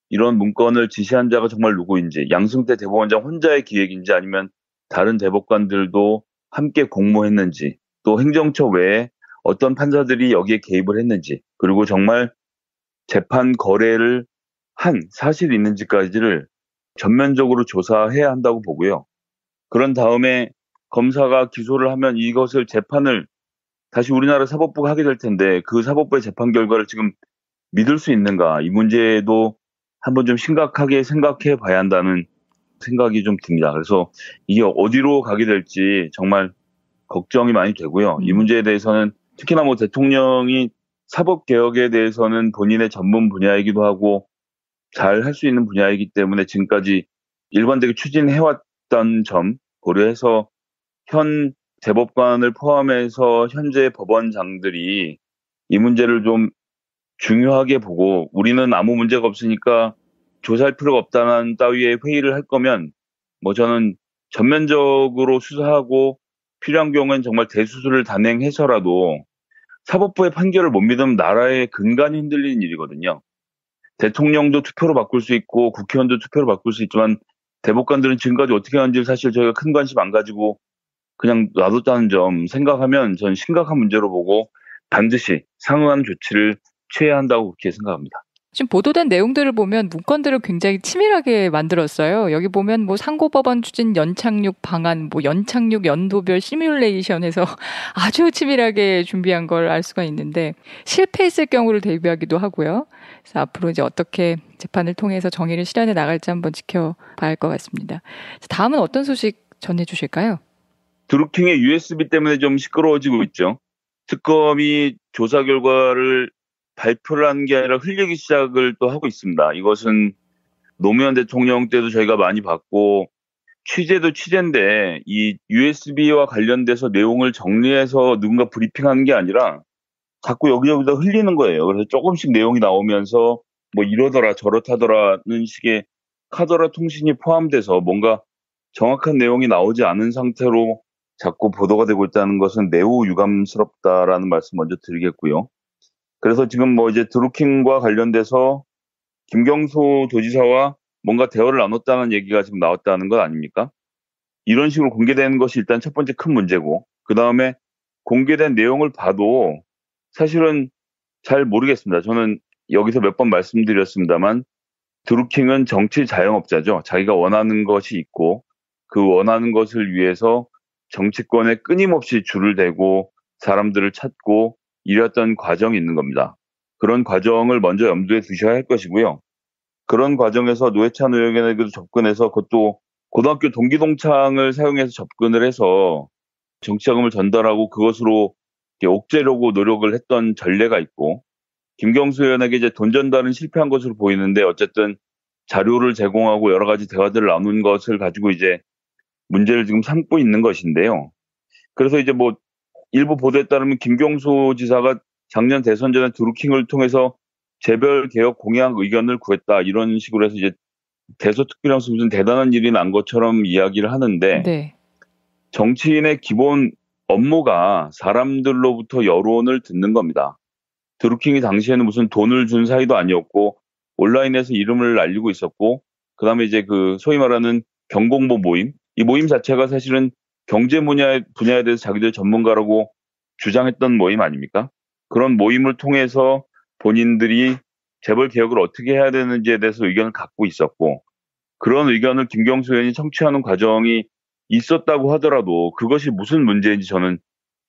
이런 문건을 지시한 자가 정말 누구인지, 양승태 대법원장 혼자의 기획인지 아니면 다른 대법관들도 함께 공모했는지, 또 행정처 외에 어떤 판사들이 여기에 개입을 했는지, 그리고 정말 재판 거래를 한 사실이 있는지까지를 전면적으로 조사해야 한다고 보고요. 그런 다음에 검사가 기소를 하면 이것을 재판을 다시 우리나라 사법부가 하게 될 텐데 그 사법부의 재판 결과를 지금 믿을 수 있는가, 이 문제도 한번 좀 심각하게 생각해 봐야 한다는 생각이 좀 듭니다. 그래서 이게 어디로 가게 될지 정말 걱정이 많이 되고요. 이 문제에 대해서는 특히나 대통령이 사법개혁에 대해서는 본인의 전문 분야이기도 하고 잘 할 수 있는 분야이기 때문에 지금까지 일관되게 추진해왔던 점 고려해서 현 대법관을 포함해서 현재 법원장들이 이 문제를 좀 중요하게 보고 우리는 아무 문제가 없으니까 조사할 필요가 없다는 따위의 회의를 할 거면 저는 전면적으로 수사하고 필요한 경우엔 정말 대수술을 단행해서라도 사법부의 판결을 못 믿으면 나라의 근간이 흔들리는 일이거든요. 대통령도 투표로 바꿀 수 있고 국회의원도 투표로 바꿀 수 있지만 대법관들은 지금까지 어떻게 하는지 사실 저희가 큰 관심 안 가지고 그냥 놔뒀다는 점 생각하면 전 심각한 문제로 보고 반드시 상응하는 조치를 취해야 한다고 그렇게 생각합니다. 지금 보도된 내용들을 보면 문건들을 굉장히 치밀하게 만들었어요. 여기 보면 상고법원 추진 연착륙 방안, 연착륙 연도별 시뮬레이션에서 아주 치밀하게 준비한 걸 알 수가 있는데 실패했을 경우를 대비하기도 하고요. 그래서 앞으로 이제 어떻게 재판을 통해서 정의를 실현해 나갈지 한번 지켜봐야 할 것 같습니다. 다음은 어떤 소식 전해주실까요? 드루킹의 USB 때문에 좀 시끄러워지고 있죠. 특검이 조사 결과를 발표를 하는 게 아니라 흘리기 시작을 또 하고 있습니다. 이것은 노무현 대통령 때도 저희가 많이 봤고 취재도 취재인데 이 USB와 관련돼서 내용을 정리해서 누군가 브리핑하는 게 아니라 자꾸 여기저기다 흘리는 거예요. 그래서 조금씩 내용이 나오면서 뭐 이러더라 저렇다더라는 식의 카더라 통신이 포함돼서 뭔가 정확한 내용이 나오지 않은 상태로 자꾸 보도가 되고 있다는 것은 매우 유감스럽다라는 말씀 먼저 드리겠고요. 그래서 지금 뭐 이제 드루킹과 관련돼서 김경수 도지사와 뭔가 대화를 나눴다는 얘기가 지금 나왔다는 것 아닙니까? 이런 식으로 공개되는 것이 일단 첫 번째 큰 문제고, 그 다음에 공개된 내용을 봐도 사실은 잘 모르겠습니다. 저는 여기서 몇 번 말씀드렸습니다만 드루킹은 정치 자영업자죠. 자기가 원하는 것이 있고 그 원하는 것을 위해서 정치권에 끊임없이 줄을 대고 사람들을 찾고 이랬던 과정이 있는 겁니다. 그런 과정을 먼저 염두에 두셔야 할 것이고요. 그런 과정에서 노회찬 의원에게도 접근해서 그것도 고등학교 동기동창을 사용해서 접근을 해서 정치자금을 전달하고 그것으로 옥죄려고 노력을 했던 전례가 있고, 김경수 의원에게 이제 돈 전달은 실패한 것으로 보이는데 어쨌든 자료를 제공하고 여러 가지 대화들을 나눈 것을 가지고 이제 문제를 지금 삼고 있는 것인데요. 그래서 이제 뭐 일부 보도에 따르면 김경수 지사가 작년 대선 전에 드루킹을 통해서 재벌 개혁 공약 의견을 구했다 이런 식으로 해서 이제 대서특필하면서 무슨 대단한 일이 난 것처럼 이야기를 하는데 네. 정치인의 기본 업무가 사람들로부터 여론을 듣는 겁니다. 드루킹이 당시에는 무슨 돈을 준 사이도 아니었고 온라인에서 이름을 알리고 있었고 그다음에 이제 그 소위 말하는 경공보 모임, 이 모임 자체가 사실은 경제 분야에 대해서 자기들 전문가라고 주장했던 모임 아닙니까? 그런 모임을 통해서 본인들이 재벌 개혁을 어떻게 해야 되는지에 대해서 의견을 갖고 있었고, 그런 의견을 김경수 의원이 청취하는 과정이 있었다고 하더라도 그것이 무슨 문제인지 저는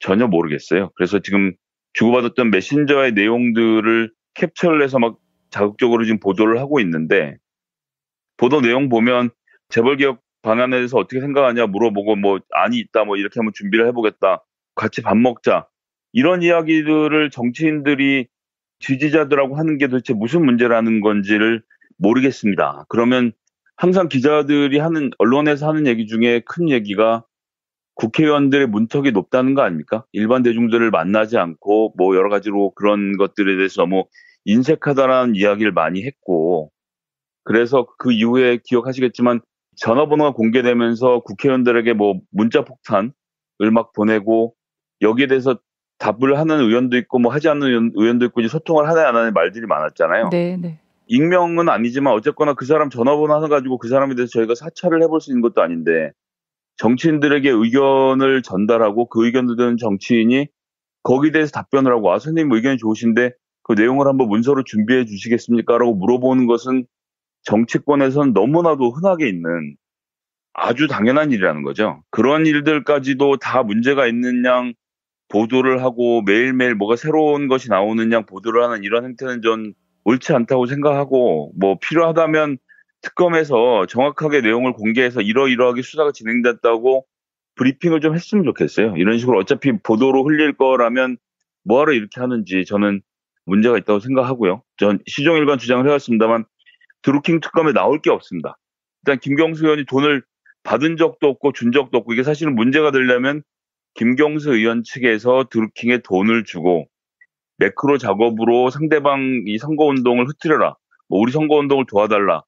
전혀 모르겠어요. 그래서 지금 주고받았던 메신저의 내용들을 캡처를 해서 막 자극적으로 지금 보도를 하고 있는데, 보도 내용 보면 재벌개혁 방안에 대해서 어떻게 생각하냐 물어보고 뭐 안이 있다 뭐 이렇게 한번 준비를 해보겠다, 같이 밥 먹자, 이런 이야기들을 정치인들이 지지자들하고 하는 게 도대체 무슨 문제라는 건지를 모르겠습니다. 그러면 항상 기자들이 하는, 언론에서 하는 얘기 중에 큰 얘기가 국회의원들의 문턱이 높다는 거 아닙니까? 일반 대중들을 만나지 않고 뭐 여러 가지로 그런 것들에 대해서 너무 인색하다라는 이야기를 많이 했고, 그래서 그 이후에 기억하시겠지만 전화번호가 공개되면서 국회의원들에게 뭐 문자 폭탄을 막 보내고 여기에 대해서 답을 하는 의원도 있고 뭐 하지 않는 의원도 있고 이제 소통을 하냐 안 하냐 말들이 많았잖아요. 네, 네. 익명은 아니지만 어쨌거나 그 사람 전화번호 하나 가지고 그 사람에 대해서 저희가 사찰을 해볼 수 있는 것도 아닌데 정치인들에게 의견을 전달하고 그 의견을 듣는 정치인이 거기에 대해서 답변을 하고 아 선생님 의견이 좋으신데 그 내용을 한번 문서로 준비해 주시겠습니까? 라고 물어보는 것은 정치권에선 너무나도 흔하게 있는 아주 당연한 일이라는 거죠. 그런 일들까지도 다 문제가 있는 양 보도를 하고 매일매일 뭐가 새로운 것이 나오는 양 보도를 하는 이런 행태는 전 옳지 않다고 생각하고, 뭐 필요하다면 특검에서 정확하게 내용을 공개해서 이러이러하게 수사가 진행됐다고 브리핑을 좀 했으면 좋겠어요. 이런 식으로 어차피 보도로 흘릴 거라면 뭐하러 이렇게 하는지 저는 문제가 있다고 생각하고요. 전 시종일관 주장을 해왔습니다만 드루킹 특검에 나올 게 없습니다. 일단 김경수 의원이 돈을 받은 적도 없고 준 적도 없고, 이게 사실은 문제가 되려면 김경수 의원 측에서 드루킹에 돈을 주고 매크로 작업으로 상대방 이 선거운동을 흐트려라, 뭐 우리 선거운동을 도와달라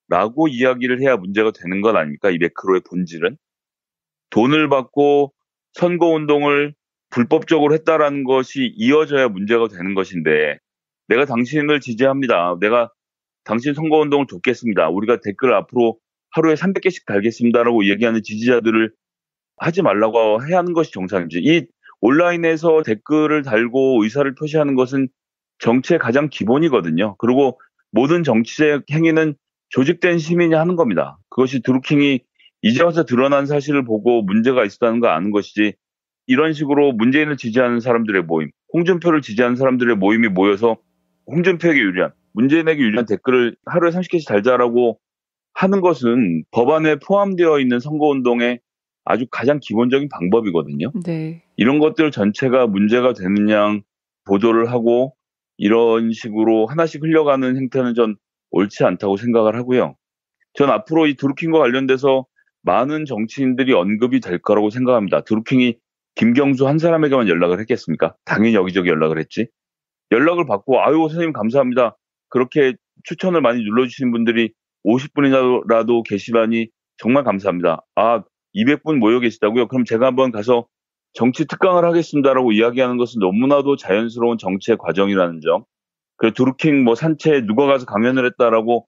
라고 이야기를 해야 문제가 되는 것 아닙니까? 이 매크로의 본질은. 돈을 받고 선거운동을 불법적으로 했다라는 것이 이어져야 문제가 되는 것인데, 내가 당신을 지지합니다, 내가 당신 선거운동을 돕겠습니다, 우리가 댓글을 앞으로 하루에 300개씩 달겠습니다라고 얘기하는 지지자들을 하지 말라고 해야 하는 것이 정상인지, 이 온라인에서 댓글을 달고 의사를 표시하는 것은 정치의 가장 기본이거든요. 그리고 모든 정치적 행위는 조직된 시민이 하는 겁니다. 그것이 드루킹이 이제 와서 드러난 사실을 보고 문제가 있었다는 거 아는 것이지, 이런 식으로 문재인을 지지하는 사람들의 모임, 홍준표를 지지하는 사람들의 모임이 모여서 홍준표에게 유리한, 문재인에게 유리한 댓글을 하루에 30개씩 달자라고 하는 것은 법안에 포함되어 있는 선거운동의 아주 가장 기본적인 방법이거든요. 네. 이런 것들 전체가 문제가 되는 양 보도를 하고 이런 식으로 하나씩 흘려가는 행태는 전 옳지 않다고 생각을 하고요. 전 앞으로 이 드루킹과 관련돼서 많은 정치인들이 언급이 될 거라고 생각합니다. 드루킹이 김경수 한 사람에게만 연락을 했겠습니까? 당연히 여기저기 연락을 했지. 연락을 받고 아유 선생님 감사합니다. 그렇게 추천을 많이 눌러주신 분들이 50분이라도 계시다니 정말 감사합니다. 200분 모여 계시다고요? 그럼 제가 한번 가서 정치 특강을 하겠습니다라고 이야기하는 것은 너무나도 자연스러운 정치의 과정이라는 점. 그리고 드루킹 산체에 누가 가서 강연을 했다라고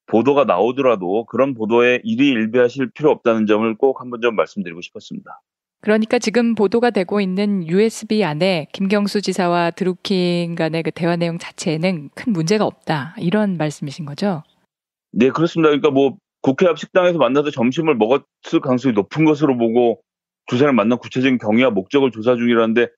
보도가 나오더라도 그런 보도에 일희일비하실 필요 없다는 점을 꼭 한번 좀 말씀드리고 싶었습니다. 그러니까 지금 보도가 되고 있는 USB 안에 김경수 지사와 드루킹 간의 그 대화 내용 자체에는 큰 문제가 없다. 이런 말씀이신 거죠? 네, 그렇습니다. 그러니까 국회 앞 식당에서 만나서 점심을 먹었을 가능성이 높은 것으로 보고 두 사람 만난 구체적인 경위와 목적을 조사 중이라는데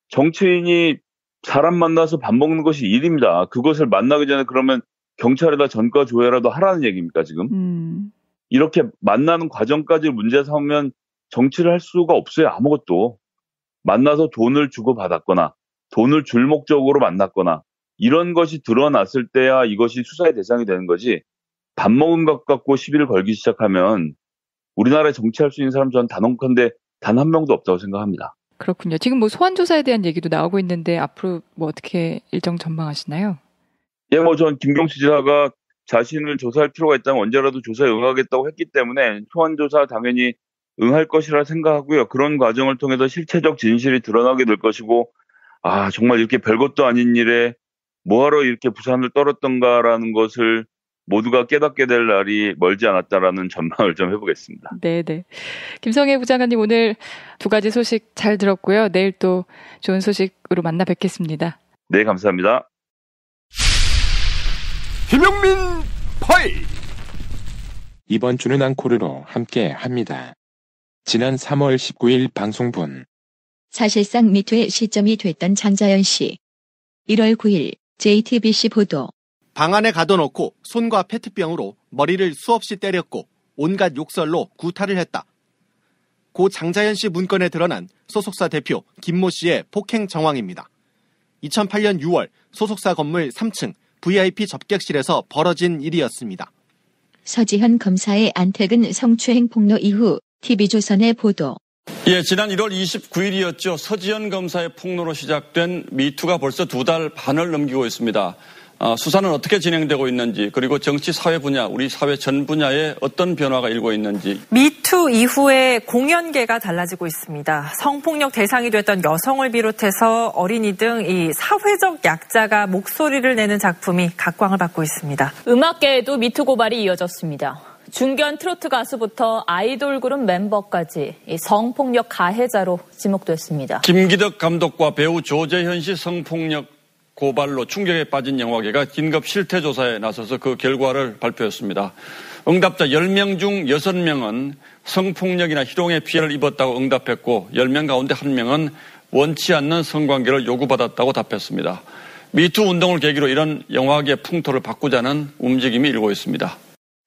정치인이 사람 만나서 밥 먹는 것이 일입니다. 그것을 만나기 전에 그러면 경찰에다 전과 조회라도 하라는 얘기입니까, 지금? 이렇게 만나는 과정까지 문제 삼으면 정치를 할 수가 없어요, 아무것도. 만나서 돈을 주고받았거나 돈을 줄 목적으로 만났거나 이런 것이 드러났을 때야 이것이 수사의 대상이 되는 거지. 밥 먹은 것 갖고 시비를 걸기 시작하면 우리나라에 정치할 수 있는 사람 전 단언컨대 단 한 명도 없다고 생각합니다. 그렇군요. 지금 소환 조사에 대한 얘기도 나오고 있는데 앞으로 어떻게 일정 전망하시나요? 예, 전 김경수 지사가 자신을 조사할 필요가 있다면 언제라도 조사에 응하겠다고 했기 때문에 소환 조사 당연히 응할 것이라 생각하고요. 그런 과정을 통해서 실체적 진실이 드러나게 될 것이고 정말 이렇게 별것도 아닌 일에 뭐하러 이렇게 부산을 떨었던가라는 것을 모두가 깨닫게 될 날이 멀지 않았다라는 전망을 좀 해보겠습니다. 네네. 김성애 부장관님 오늘 두 가지 소식 잘 들었고요. 내일 또 좋은 소식으로 만나 뵙겠습니다. 네, 감사합니다. 김용민 파이! 이번 주는 앙코르로 함께 합니다. 지난 3월 19일 방송분. 사실상 미투의 시점이 됐던 장자연 씨. 1월 9일 JTBC 보도. 방 안에 가둬놓고 손과 페트병으로 머리를 수없이 때렸고 온갖 욕설로 구타를 했다. 고 장자연 씨 문건에 드러난 소속사 대표 김모 씨의 폭행 정황입니다. 2008년 6월 소속사 건물 3층 VIP 접객실에서 벌어진 일이었습니다. 서지현 검사의 안택은 성추행 폭로 이후 TV조선의 보도. 지난 1월 29일이었죠. 서지현 검사의 폭로로 시작된 미투가 벌써 2달 반을 넘기고 있습니다. 수사는 어떻게 진행되고 있는지, 그리고 정치 사회 분야, 우리 사회 전 분야에 어떤 변화가 일고 있는지. 미투 이후에 공연계가 달라지고 있습니다. 성폭력 대상이 됐던 여성을 비롯해서 어린이 등 이 사회적 약자가 목소리를 내는 작품이 각광을 받고 있습니다. 음악계에도 미투 고발이 이어졌습니다. 중견 트로트 가수부터 아이돌 그룹 멤버까지 성폭력 가해자로 지목됐습니다. 김기덕 감독과 배우 조재현 씨 성폭력 고발로 충격에 빠진 영화계가 긴급 실태조사에 나서서 그 결과를 발표했습니다. 응답자 10명 중 6명은 성폭력이나 희롱의 피해를 입었다고 응답했고 10명 가운데 1명은 원치 않는 성관계를 요구받았다고 답했습니다. 미투 운동을 계기로 이런 영화계 풍토를 바꾸자는 움직임이 일고 있습니다.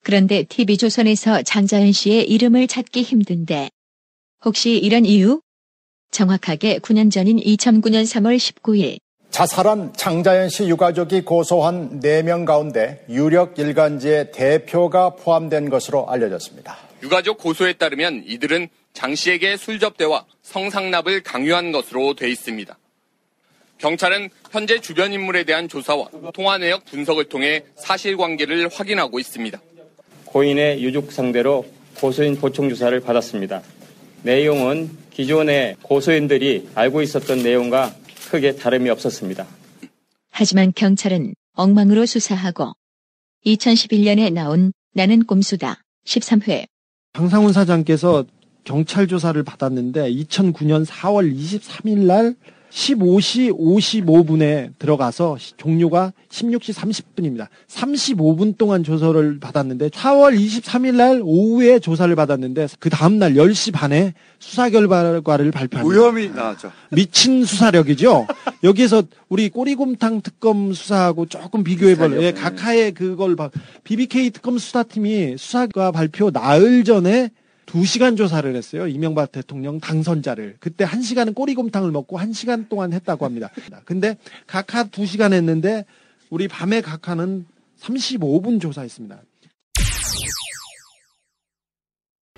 그런데 TV조선에서 장자연 씨의 이름을 찾기 힘든데 혹시 이런 이유? 정확하게 9년 전인 2009년 3월 19일 자살한 장자연 씨 유가족이 고소한 4명 가운데 유력 일간지의 대표가 포함된 것으로 알려졌습니다. 유가족 고소에 따르면 이들은 장 씨에게 술접대와 성상납을 강요한 것으로 돼 있습니다. 경찰은 현재 주변 인물에 대한 조사와 통화 내역 분석을 통해 사실관계를 확인하고 있습니다. 고인의 유족 상대로 고소인 보충 조사를 받았습니다. 내용은 기존의 고소인들이 알고 있었던 내용과 크게 다름이 없었습니다. 하지만 경찰은 엉망으로 수사하고 2011년에 나온 나는 꼼수다 13회 황상훈 사장께서 경찰 조사를 받았는데 2009년 4월 23일 날 15시 55분에 들어가서 종료가 16시 30분입니다. 35분 동안 조사를 받았는데 4월 23일 날 오후에 조사를 받았는데 그 다음날 10시 반에 수사 결과를 발표합니다. 무혐의 나왔죠. 미친 수사력이죠. 여기에서 우리 꼬리곰탕 특검 수사하고 조금 비교해볼래요. 각하의 그걸 BBK 특검 수사팀이 수사가 발표 나흘 전에 2시간 조사를 했어요. 이명박 대통령 당선자를. 그때 1시간은 꼬리곰탕을 먹고 1시간 동안 했다고 합니다. 근데 각하 2시간 했는데 우리 밤에 각하는 35분 조사했습니다.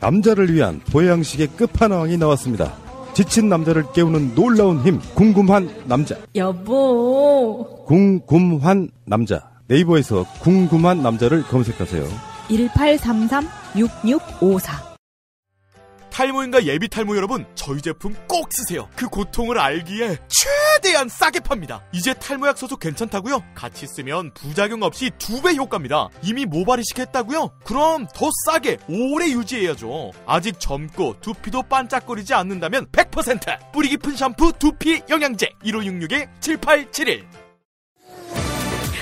남자를 위한 보양식의 끝판왕이 나왔습니다. 지친 남자를 깨우는 놀라운 힘, 궁금한 남자. 여보. 궁금한 남자. 네이버에서 궁금한 남자를 검색하세요. 1833-6654. 탈모인가 예비 탈모 여러분, 저희 제품 꼭 쓰세요. 그 고통을 알기에 최대한 싸게 팝니다. 이제 탈모약 소속 괜찮다고요? 같이 쓰면 부작용 없이 2배 효과입니다. 이미 모발 이식했다고요? 그럼 더 싸게 오래 유지해야죠. 아직 젊고 두피도 반짝거리지 않는다면 100% 뿌리 깊은 샴푸 두피 영양제 1566-7871.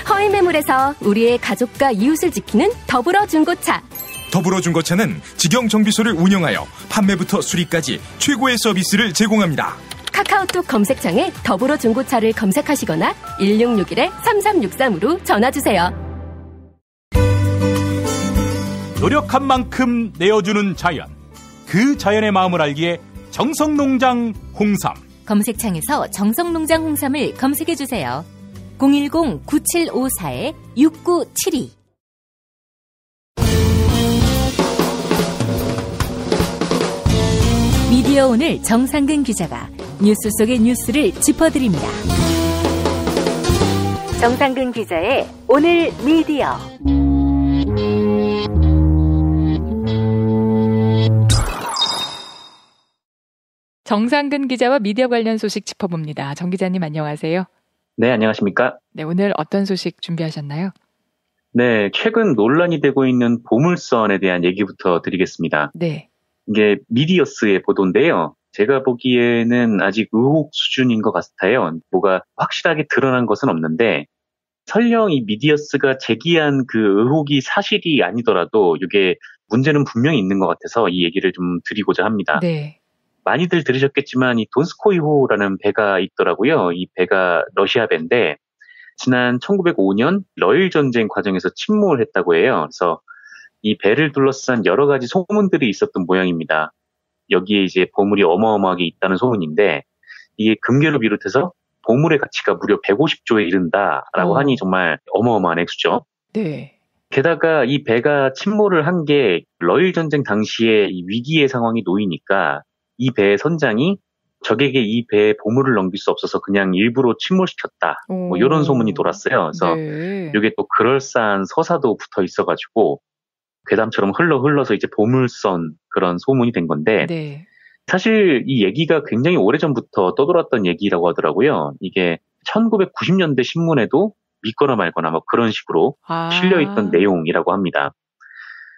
허위 매물에서 우리의 가족과 이웃을 지키는 더불어중고차. 더불어중고차는 직영정비소를 운영하여 판매부터 수리까지 최고의 서비스를 제공합니다. 카카오톡 검색창에 더불어중고차를 검색하시거나 1661-3363으로 전화주세요. 노력한 만큼 내어주는 자연. 그 자연의 마음을 알기에 정성농장 홍삼. 검색창에서 정성농장 홍삼을 검색해주세요. 010-9754-6972. 미디어 오늘 정상근 기자가 뉴스 속의 뉴스를 짚어드립니다. 정상근 기자의 오늘 미디어. 정상근 기자와 미디어 관련 소식 짚어봅니다. 정 기자님 안녕하세요. 네, 안녕하십니까? 네, 오늘 어떤 소식 준비하셨나요? 네, 최근 논란이 되고 있는 보물선에 대한 얘기부터 드리겠습니다. 네. 이게 미디어스의 보도인데요. 제가 보기에는 아직 의혹 수준인 것 같아요. 뭐가 확실하게 드러난 것은 없는데 설령 이 미디어스가 제기한 그 의혹이 사실이 아니더라도 이게 문제는 분명히 있는 것 같아서 이 얘기를 좀 드리고자 합니다. 네. 많이들 들으셨겠지만 이 돈스코이호라는 배가 있더라고요. 이 배가 러시아 배인데 지난 1905년 러일 전쟁 과정에서 침몰을 했다고 해요. 그래서 이 배를 둘러싼 여러 가지 소문들이 있었던 모양입니다. 여기에 이제 보물이 어마어마하게 있다는 소문인데 이게 금괴를 비롯해서 보물의 가치가 무려 150조에 이른다라고 하니 정말 어마어마한 액수죠. 네. 게다가 이 배가 침몰을 한 게 러일 전쟁 당시에 이 위기의 상황이 놓이니까 이 배의 선장이 적에게 이 배에 보물을 넘길 수 없어서 그냥 일부러 침몰시켰다. 뭐 이런 소문이 돌았어요. 그래서 이게 또 그럴싸한 서사도 붙어 있어가지고 괴담처럼 흘러서 이제 보물선 그런 소문이 된 건데 네. 사실 이 얘기가 굉장히 오래전부터 떠돌았던 얘기라고 하더라고요. 이게 1990년대 신문에도 믿거나 말거나 뭐 그런 식으로 실려있던 내용이라고 합니다.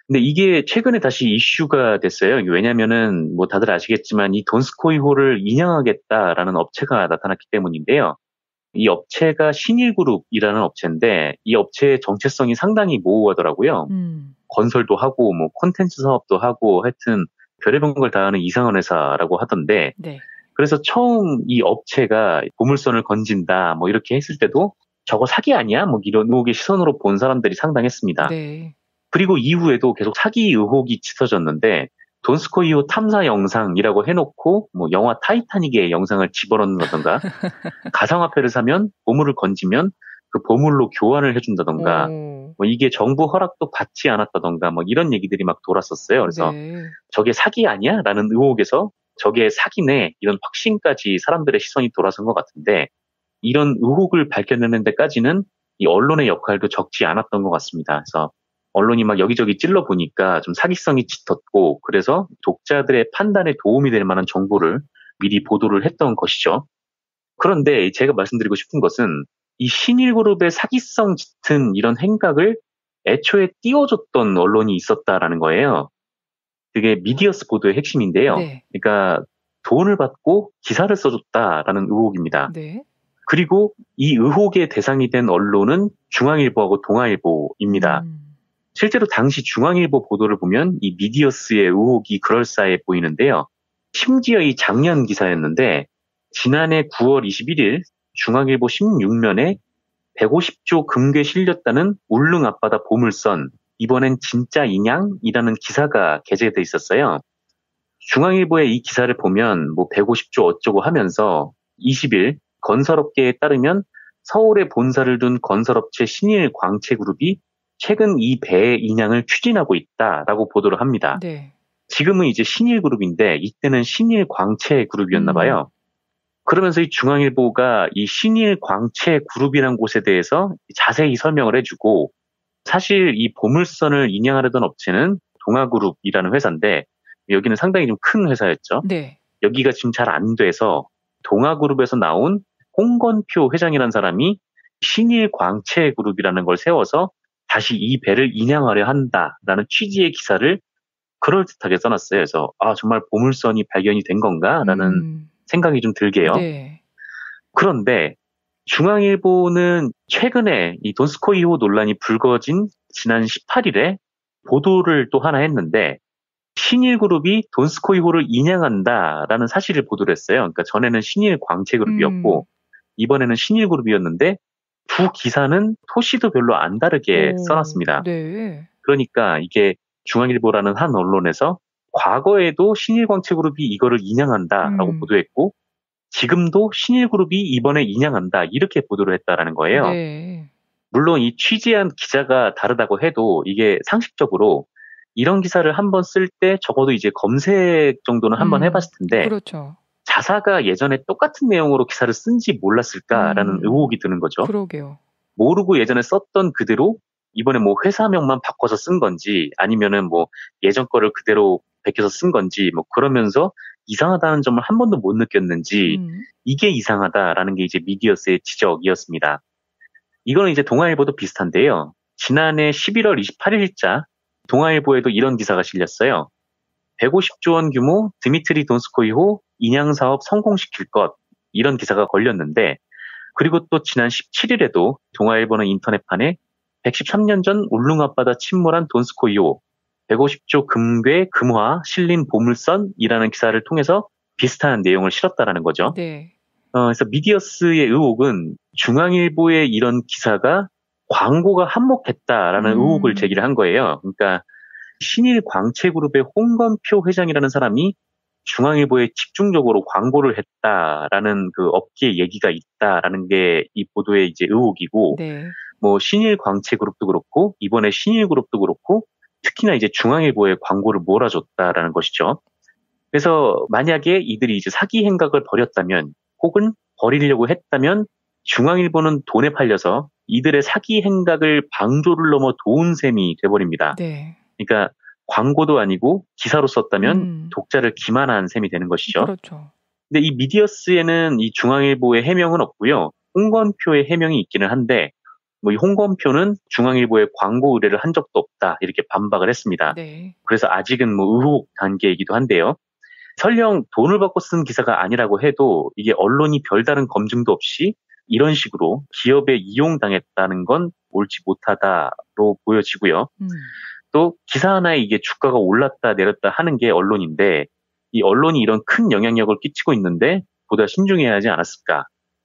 근데 이게 최근에 다시 이슈가 됐어요. 왜냐면은 뭐 다들 아시겠지만 이 돈스코이호를 인양하겠다라는 업체가 나타났기 때문인데요. 이 업체가 신일그룹이라는 업체인데 이 업체의 정체성이 상당히 모호하더라고요. 건설도 하고 뭐 콘텐츠 사업도 하고 하여튼 별의별 걸 다 하는 이상한 회사라고 하던데 네. 그래서 처음 이 업체가 보물선을 건진다 뭐 이렇게 했을 때도 저거 사기 아니야? 뭐 이런 의혹의 시선으로 본 사람들이 상당했습니다. 네. 그리고 이후에도 계속 사기 의혹이 짙어졌는데 돈스코이호 탐사 영상이라고 해놓고 뭐 영화 타이타닉의 영상을 집어넣는다던가 가상화폐를 사면 보물을 건지면 그 보물로 교환을 해준다던가 뭐 이게 정부 허락도 받지 않았다던가 뭐 이런 얘기들이 막 돌았었어요. 그래서 저게 사기 아니야? 라는 의혹에서 저게 사기네 이런 확신까지 사람들의 시선이 돌아선 것 같은데 이런 의혹을 밝혀내는 데까지는 이 언론의 역할도 적지 않았던 것 같습니다. 그래서 언론이 막 여기저기 찔러보니까 좀 사기성이 짙었고 그래서 독자들의 판단에 도움이 될 만한 정보를 미리 보도를 했던 것이죠. 그런데 제가 말씀드리고 싶은 것은 이 신일그룹의 사기성 짙은 이런 행각을 애초에 띄워줬던 언론이 있었다라는 거예요. 그게 미디어스 보도의 핵심인데요. 네. 그러니까 돈을 받고 기사를 써줬다라는 의혹입니다. 네. 그리고 이 의혹의 대상이 된 언론은 중앙일보하고 동아일보입니다. 실제로 당시 중앙일보 보도를 보면 이 미디어스의 의혹이 그럴싸해 보이는데요. 심지어 이 작년 기사였는데 지난해 9월 21일 중앙일보 16면에 150조 금괴 실렸다는 울릉 앞바다 보물선 이번엔 진짜 인양이라는 기사가 게재돼 있었어요. 중앙일보의 이 기사를 보면 뭐 150조 어쩌고 하면서 20일 건설업계에 따르면 서울에 본사를 둔 건설업체 신일광채그룹이 최근 이 배 인양을 추진하고 있다라고 보도를 합니다. 네. 지금은 이제 신일그룹인데 이때는 신일광채그룹이었나 봐요. 그러면서 이 중앙일보가 이 신일광채그룹이라는 곳에 대해서 자세히 설명을 해주고 사실 이 보물선을 인양하려던 업체는 동아그룹이라는 회사인데 여기는 상당히 좀 큰 회사였죠. 네. 여기가 지금 잘 안 돼서 동아그룹에서 나온 홍건표 회장이라는 사람이 신일광채그룹이라는 걸 세워서 다시 이 배를 인양하려 한다라는 취지의 기사를 그럴듯하게 써놨어요. 그래서 정말 보물선이 발견이 된 건가라는 생각이 좀 들게요. 네. 그런데 중앙일보는 최근에 이 돈스코이호 논란이 불거진 지난 18일에 보도를 또 하나 했는데 신일그룹이 돈스코이호를 인양한다라는 사실을 보도를 했어요. 그러니까 전에는 신일광채그룹이었고 이번에는 신일그룹이었는데 두 기사는 토시도 별로 안 다르게 써놨습니다. 네. 그러니까 이게 중앙일보라는 한 언론에서 과거에도 신일광채그룹이 이거를 인양한다라고 보도했고 지금도 신일그룹이 이번에 인양한다 이렇게 보도를 했다라는 거예요. 네. 물론 이 취재한 기자가 다르다고 해도 이게 상식적으로 이런 기사를 한번 쓸 때 적어도 이제 검색 정도는 한번 해봤을 텐데 그렇죠. 자사가 예전에 똑같은 내용으로 기사를 쓴지 몰랐을까라는 의혹이 드는 거죠. 그러게요. 모르고 예전에 썼던 그대로 이번에 뭐 회사명만 바꿔서 쓴 건지 아니면은 뭐 예전 거를 그대로 베껴서 쓴 건지 뭐 그러면서 이상하다는 점을 한 번도 못 느꼈는지 이게 이상하다라는 게 이제 미디어스의 지적이었습니다. 이거는 이제 동아일보도 비슷한데요. 지난해 11월 28일자 동아일보에도 이런 기사가 실렸어요. 150조 원 규모 드미트리 돈스코이호 인양 사업 성공시킬 것 이런 기사가 걸렸는데 그리고 또 지난 17일에도 동아일보는 인터넷판에 113년 전 울릉 앞바다 침몰한 돈스코이호 150조 금괴 금화 실린 보물선이라는 기사를 통해서 비슷한 내용을 실었다라는 거죠. 네. 그래서 미디어스의 의혹은 중앙일보의 이런 기사가 광고가 한몫했다라는 의혹을 제기를 한 거예요. 그러니까 신일광채그룹의 홍건표 회장이라는 사람이 중앙일보에 집중적으로 광고를 했다라는 그 업계 얘기가 있다라는 게 이 보도의 이제 의혹이고, 네. 뭐 신일광채그룹도 그렇고 이번에 신일그룹도 그렇고 특히나 이제 중앙일보에 광고를 몰아줬다라는 것이죠. 그래서 만약에 이들이 이제 사기 행각을 벌였다면 혹은 벌이려고 했다면 중앙일보는 돈에 팔려서 이들의 사기 행각을 방조를 넘어 도운 셈이 돼버립니다. 네. 그러니까 광고도 아니고 기사로 썼다면 독자를 기만한 셈이 되는 것이죠. 그렇죠. 근데 이 미디어스에는 이 중앙일보의 해명은 없고요. 홍건표의 해명이 있기는 한데 뭐 이 홍건표는 중앙일보에 광고 의뢰를 한 적도 없다 이렇게 반박을 했습니다. 네. 그래서 아직은 뭐 의혹 단계이기도 한데요. 설령 돈을 받고 쓴 기사가 아니라고 해도 이게 언론이 별다른 검증도 없이 이런 식으로 기업에 이용당했다는 건 옳지 못하다로 보여지고요. 또 기사 하나에 이게 주가가 올랐다 내렸다 하는 게 언론인데 이 언론이 이런 큰 영향력을 끼치고 있는데 보다 신중해야 하지 않았을까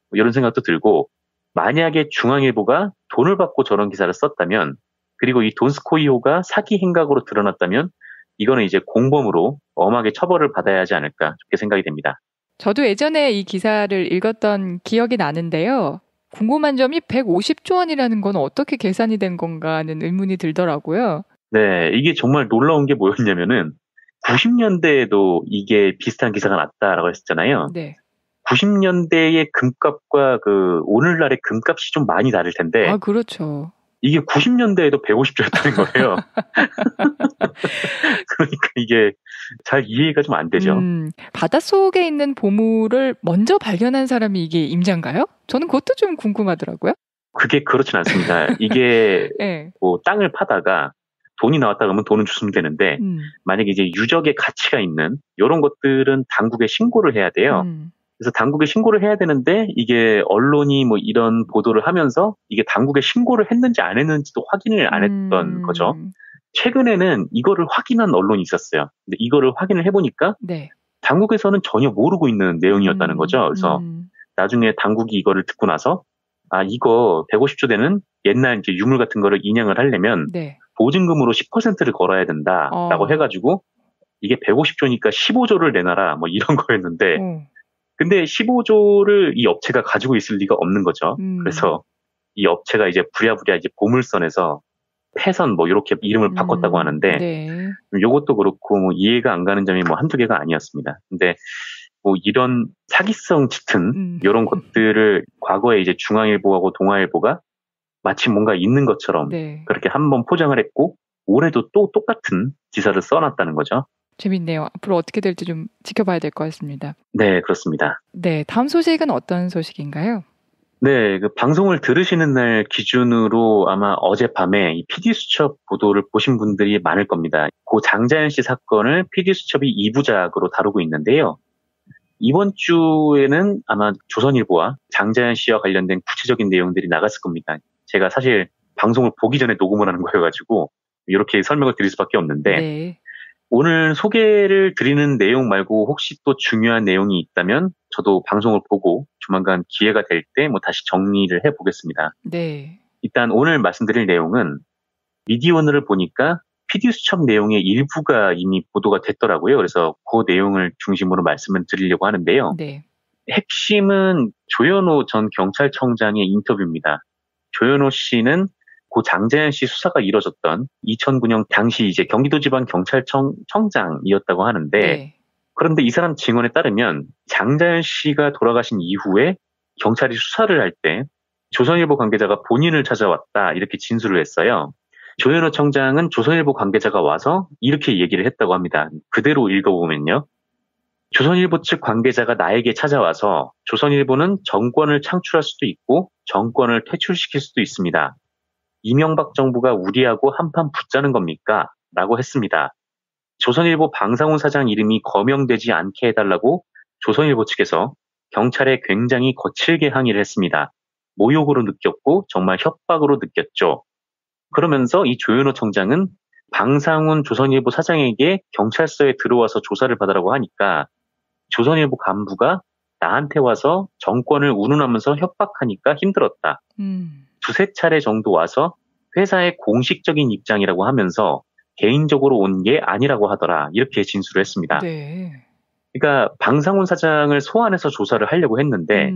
뭐 이런 생각도 들고 만약에 중앙일보가 돈을 받고 저런 기사를 썼다면 그리고 이 돈스코이호가 사기 행각으로 드러났다면 이거는 이제 공범으로 엄하게 처벌을 받아야 하지 않을까 그렇게 생각이 됩니다. 저도 예전에 이 기사를 읽었던 기억이 나는데요. 궁금한 점이 150조 원이라는 건 어떻게 계산이 된 건가 하는 의문이 들더라고요. 네, 이게 정말 놀라운 게 뭐였냐면은 90년대에도 이게 비슷한 기사가 났다라고 했었잖아요. 네. 90년대의 금값과 그 오늘날의 금값이 좀 많이 다를 텐데. 아, 그렇죠. 이게 90년대에도 150조였다는 거예요. 그러니까 이게 잘 이해가 좀 안 되죠. 바닷속에 있는 보물을 먼저 발견한 사람이 이게 임자인가요? 저는 그것도 좀 궁금하더라고요. 그게 그렇진 않습니다. 이게 네. 뭐 땅을 파다가 돈이 나왔다 그러면 돈은 주시면 되는데 만약에 이제 유적의 가치가 있는 이런 것들은 당국에 신고를 해야 돼요. 그래서 당국에 신고를 해야 되는데 이게 언론이 뭐 이런 보도를 하면서 이게 당국에 신고를 했는지 안 했는지도 확인을 안 했던 거죠. 최근에는 이거를 확인한 언론이 있었어요. 근데 이거를 확인을 해보니까 네. 당국에서는 전혀 모르고 있는 내용이었다는 거죠. 그래서 나중에 당국이 이거를 듣고 나서 아 이거 150조 되는 옛날 이제 유물 같은 거를 인양을 하려면 네. 보증금으로 10%를 걸어야 된다라고 해가지고 이게 150조니까 15조를 내놔라 뭐 이런 거였는데 근데 15조를 이 업체가 가지고 있을 리가 없는 거죠. 그래서 이 업체가 이제 부랴부랴 이제 보물선에서 패선 뭐 이렇게 이름을 바꿨다고 하는데 네. 요것도 그렇고 뭐 이해가 안 가는 점이 뭐 한두 개가 아니었습니다. 근데 뭐 이런 사기성 짙은 이런 것들을 과거에 이제 중앙일보하고 동아일보가 마치 뭔가 있는 것처럼 네. 그렇게 한번 포장을 했고 올해도 또 똑같은 기사를 써놨다는 거죠. 재밌네요. 앞으로 어떻게 될지 좀 지켜봐야 될 것 같습니다. 네, 그렇습니다. 네, 다음 소식은 어떤 소식인가요? 네, 그 방송을 들으시는 날 기준으로 아마 어젯밤에 이 PD수첩 보도를 보신 분들이 많을 겁니다. 고 장자연 씨 사건을 PD수첩이 2부작으로 다루고 있는데요. 이번 주에는 아마 조선일보와 장자연 씨와 관련된 구체적인 내용들이 나갔을 겁니다. 제가 사실 방송을 보기 전에 녹음을 하는 거여가지고 이렇게 설명을 드릴 수밖에 없는데 네. 오늘 소개를 드리는 내용 말고 혹시 또 중요한 내용이 있다면 저도 방송을 보고 조만간 기회가 될 때 뭐 다시 정리를 해보겠습니다. 네. 일단 오늘 말씀드릴 내용은 미디어오늘을 보니까 PD수첩 내용의 일부가 이미 보도가 됐더라고요. 그래서 그 내용을 중심으로 말씀을 드리려고 하는데요. 네. 핵심은 조현오 전 경찰청장의 인터뷰입니다. 조현오 씨는 고 장자연 씨 수사가 이뤄졌던 2009년 당시 이제 경기도지방경찰청 청장이었다고 하는데 네. 그런데 이 사람 증언에 따르면 장자연 씨가 돌아가신 이후에 경찰이 수사를 할 때 조선일보 관계자가 본인을 찾아왔다 이렇게 진술을 했어요. 조현오 청장은 조선일보 관계자가 와서 이렇게 얘기를 했다고 합니다. 그대로 읽어보면요. 조선일보 측 관계자가 나에게 찾아와서 조선일보는 정권을 창출할 수도 있고 정권을 퇴출시킬 수도 있습니다. 이명박 정부가 우리하고 한판 붙자는 겁니까? 라고 했습니다. 조선일보 방상훈 사장 이름이 거명되지 않게 해달라고 조선일보 측에서 경찰에 굉장히 거칠게 항의를 했습니다. 모욕으로 느꼈고 정말 협박으로 느꼈죠. 그러면서 이 조현오 청장은 방상훈 조선일보 사장에게 경찰서에 들어와서 조사를 받으라고 하니까 조선일보 간부가 나한테 와서 정권을 운운하면서 협박하니까 힘들었다. 두세 차례 정도 와서 회사의 공식적인 입장이라고 하면서 개인적으로 온 게 아니라고 하더라. 이렇게 진술을 했습니다. 네. 그러니까 방상훈 사장을 소환해서 조사를 하려고 했는데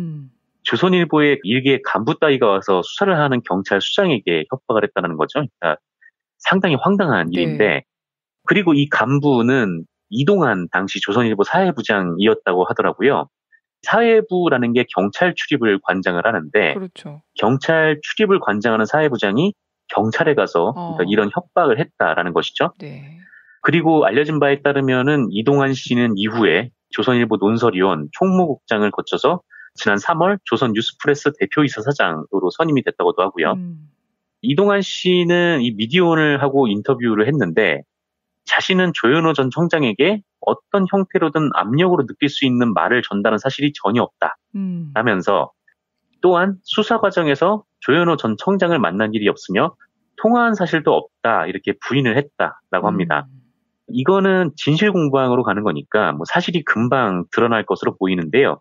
조선일보의 일개 간부 따위가 와서 수사를 하는 경찰 수장에게 협박을 했다는 거죠. 그러니까 상당히 황당한 일인데 그리고 이 간부는 이동한 당시 조선일보 사회부장이었다고 하더라고요. 사회부라는 게 경찰 출입을 관장을 하는데 그렇죠. 경찰 출입을 관장하는 사회부장이 경찰에 가서 그러니까 이런 협박을 했다라는 것이죠. 네. 그리고 알려진 바에 따르면은 이동환 씨는 이후에 조선일보 논설위원 총무국장을 거쳐서 지난 3월 조선 뉴스프레스 대표이사 사장으로 선임이 됐다고도 하고요. 이동환 씨는 이 미디어오늘 하고 인터뷰를 했는데 자신은 조현오 전 청장에게 어떤 형태로든 압력으로 느낄 수 있는 말을 전달한 사실이 전혀 없다. 라면서 또한 수사 과정에서 조현오 전 청장을 만난 일이 없으며 통화한 사실도 없다. 이렇게 부인을 했다라고 합니다. 이거는 진실 공방으로 가는 거니까 뭐 사실이 금방 드러날 것으로 보이는데요.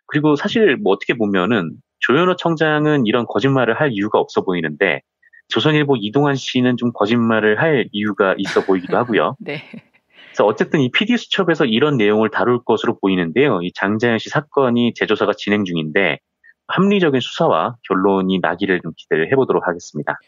그리고 사실 뭐 어떻게 보면은 조현오 청장은 이런 거짓말을 할 이유가 없어 보이는데 조선일보 이동환 씨는 좀 거짓말을 할 이유가 있어 보이기도 하고요. 네. 그래서 어쨌든 이 PD수첩에서 이런 내용을 다룰 것으로 보이는데요. 이 장자연 씨 사건이 재조사가 진행 중인데 합리적인 수사와 결론이 나기를 좀 기대를 해보도록 하겠습니다.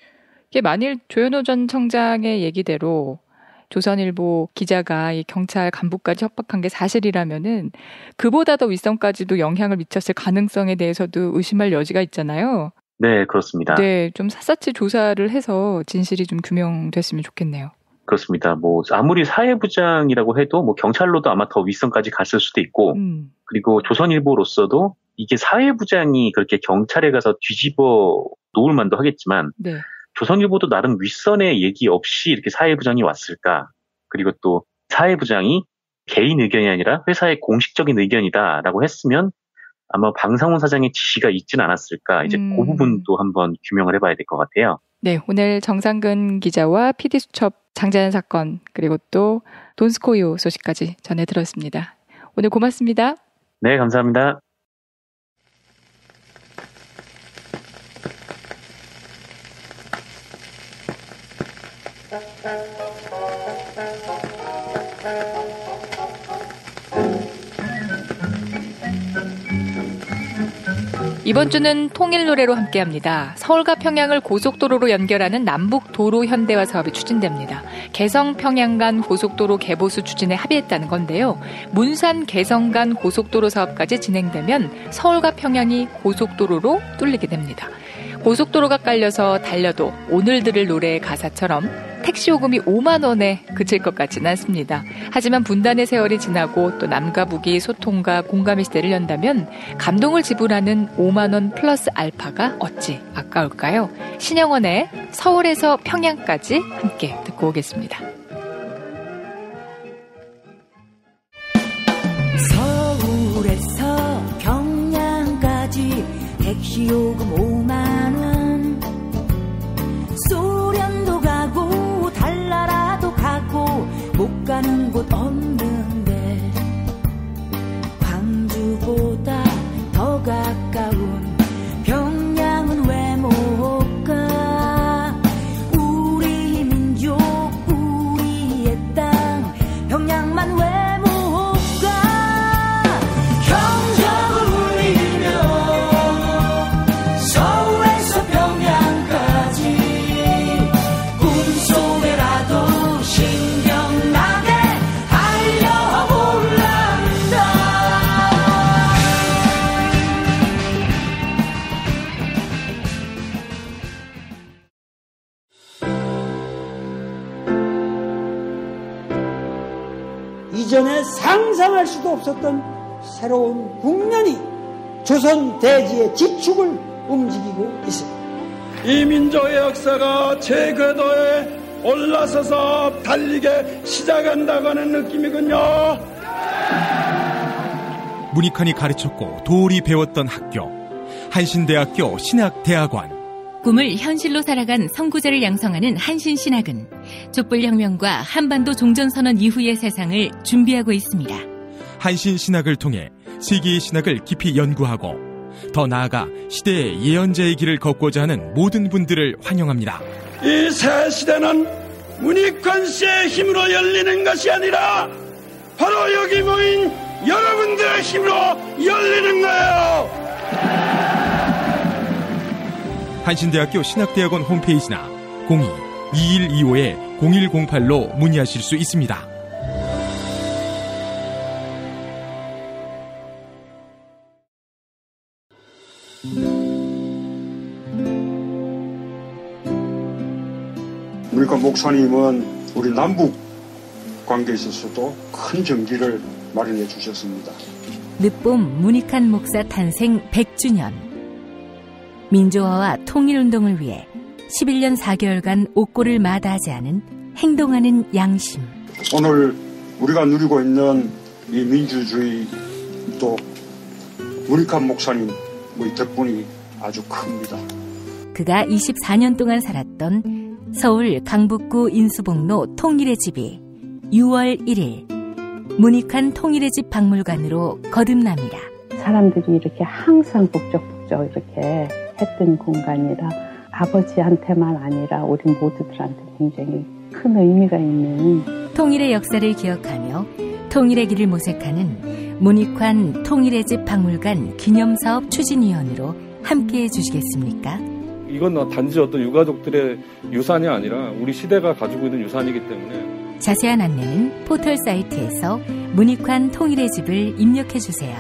이게 만일 조현오 전 청장의 얘기대로 조선일보 기자가 이 경찰 간부까지 협박한 게 사실이라면은 그보다 더 윗선까지도 영향을 미쳤을 가능성에 대해서도 의심할 여지가 있잖아요. 네, 그렇습니다. 네, 좀 샅샅이 조사를 해서 진실이 좀 규명됐으면 좋겠네요. 그렇습니다. 뭐 아무리 사회부장이라고 해도 뭐 경찰로도 아마 더 윗선까지 갔을 수도 있고 그리고 조선일보로서도 이게 사회부장이 그렇게 경찰에 가서 뒤집어 놓을 만도 하겠지만 네. 조선일보도 나름 윗선의 얘기 없이 이렇게 사회부장이 왔을까? 그리고 또 사회부장이 개인 의견이 아니라 회사의 공식적인 의견이다라고 했으면 아마 방상훈 사장의 지시가 있진 않았을까? 이제 그 부분도 한번 규명을 해봐야 될 것 같아요. 네, 오늘 정상근 기자와 PD수첩 장자연 사건 그리고 또 돈스코이오 소식까지 전해들었습니다. 오늘 고맙습니다. 네, 감사합니다. 이번 주는 통일 노래로 함께합니다. 서울과 평양을 고속도로로 연결하는 남북도로 현대화 사업이 추진됩니다. 개성 평양 간 고속도로 개보수 추진에 합의했다는 건데요. 문산 개성 간 고속도로 사업까지 진행되면 서울과 평양이 고속도로로 뚫리게 됩니다. 고속도로가 깔려서 달려도 오늘 들을 노래의 가사처럼 택시 요금이 5만 원에 그칠 것 같지는 않습니다. 하지만 분단의 세월이 지나고 또 남과 북이 소통과 공감의 시대를 연다면 감동을 지불하는 5만 원 플러스 알파가 어찌 아까울까요? 신영원의 서울에서 평양까지 함께 듣고 오겠습니다. 서울에서 평양까지 택시 요금 5만 원, 소련도 가고 달나라도 가고 못 가는 곳 없는데 광주보다 더 가까운 평양은 왜 못 가? 우리 민족 우리의 땅 평양만 왜 못 가? 경적을 울리며 서울에서 평양까지 꿈속에라도 신명나게 달려올란다. 이전에 상상할 수도 없었던 새로운 국면이 조선 대지의 지축을 움직이고 있습니다. 이 민족의 역사가 제 궤도에 올라서서 달리게 시작한다고 하는 느낌이군요. 문익환이 가르쳤고 도울이 배웠던 학교, 한신대학교 신학대학원. 꿈을 현실로 살아간 선구자를 양성하는 한신신학은 촛불혁명과 한반도 종전선언 이후의 세상을 준비하고 있습니다. 한신신학을 통해 세계의 신학을 깊이 연구하고 더 나아가 시대의 예언자의 길을 걷고자 하는 모든 분들을 환영합니다. 이 새 시대는 문익환 씨의 힘으로 열리는 것이 아니라 바로 여기 모인 여러분들의 힘으로 열리는 거예요. 한신대학교 신학대학원 홈페이지나 02-2125-0108로 문의하실 수 있습니다. 문익환 목사님은 우리 남북 관계에 있어서도 큰 정기를 마련해 주셨습니다. 늦봄 문익환 목사 탄생 100주년. 민주화와 통일운동을 위해 11년 4개월간 옥고를 마다하지 않은 행동하는 양심. 오늘 우리가 누리고 있는 이 민주주의 또 문익환 목사님 덕분이 아주 큽니다. 그가 24년 동안 살았던 서울 강북구 인수복로 통일의 집이 6월 1일 문익환 통일의 집 박물관으로 거듭납니다. 사람들이 이렇게 항상 북적북적 이렇게 했던 공간이라 아버지한테만 아니라 우리 모두들한테 굉장히 큰 의미가 있는 통일의 역사를 기억하며 통일의 길을 모색하는 문익환 통일의 집 박물관 기념사업 추진위원으로 함께해 주시겠습니까? 이건 단지 어떤 유가족들의 유산이 아니라 우리 시대가 가지고 있는 유산이기 때문에 자세한 안내는 포털 사이트에서 문익환 통일의 집을 입력해 주세요.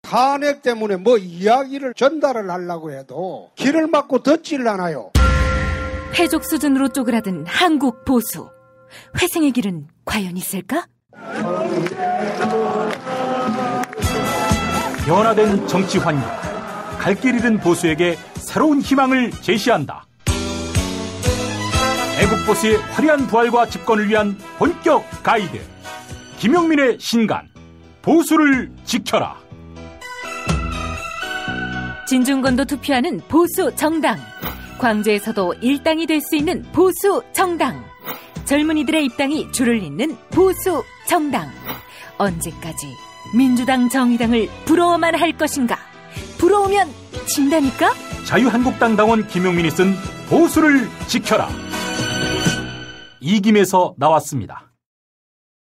탄핵 때문에 뭐 이야기를 전달을 하려고 해도 길을 막고 듣지를 않아요. 해족 수준으로 쪼그라든 한국 보수. 회생의 길은 과연 있을까? 변화된 정치 환경, 갈 길 잃은 보수에게 새로운 희망을 제시한다. 애국 보수의 화려한 부활과 집권을 위한 본격 가이드, 김용민의 신간, 보수를 지켜라. 진중권도 투표하는 보수 정당. 광주에서도 일당이 될 수 있는 보수 정당. 젊은이들의 입당이 줄을 잇는 보수 정당. 언제까지 민주당 정의당을 부러워만 할 것인가? 부러우면 진다니까? 자유한국당 당원 김용민이 쓴 보수를 지켜라. 이김에서 나왔습니다.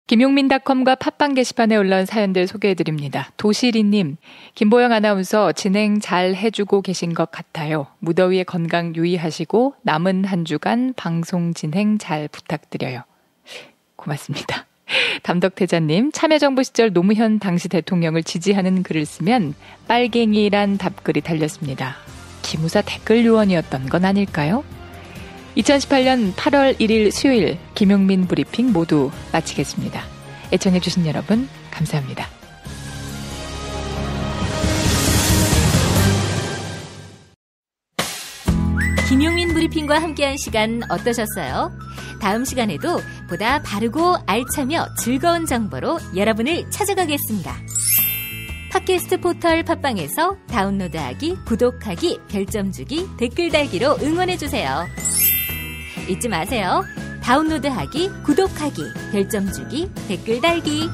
김용민닷컴과 팟빵 게시판에 올라온 사연들 소개해드립니다. 도시리님, 김보영 아나운서 진행 잘 해주고 계신 것 같아요. 무더위에 건강 유의하시고 남은 한 주간 방송 진행 잘 부탁드려요. 고맙습니다. 담덕태자님, 참여정부 시절 노무현 당시 대통령을 지지하는 글을 쓰면 빨갱이란 답글이 달렸습니다. 기무사 댓글 요원이었던 건 아닐까요? 2018년 8월 1일 수요일 김용민 브리핑 모두 마치겠습니다. 애청해주신 여러분 감사합니다. 김용민 브리핑과 함께한 시간 어떠셨어요? 다음 시간에도 보다 바르고 알차며 즐거운 정보로 여러분을 찾아가겠습니다. 팟캐스트 포털 팟빵에서 다운로드하기, 구독하기, 별점 주기, 댓글 달기로 응원해주세요. 잊지 마세요. 다운로드하기, 구독하기, 별점 주기, 댓글 달기.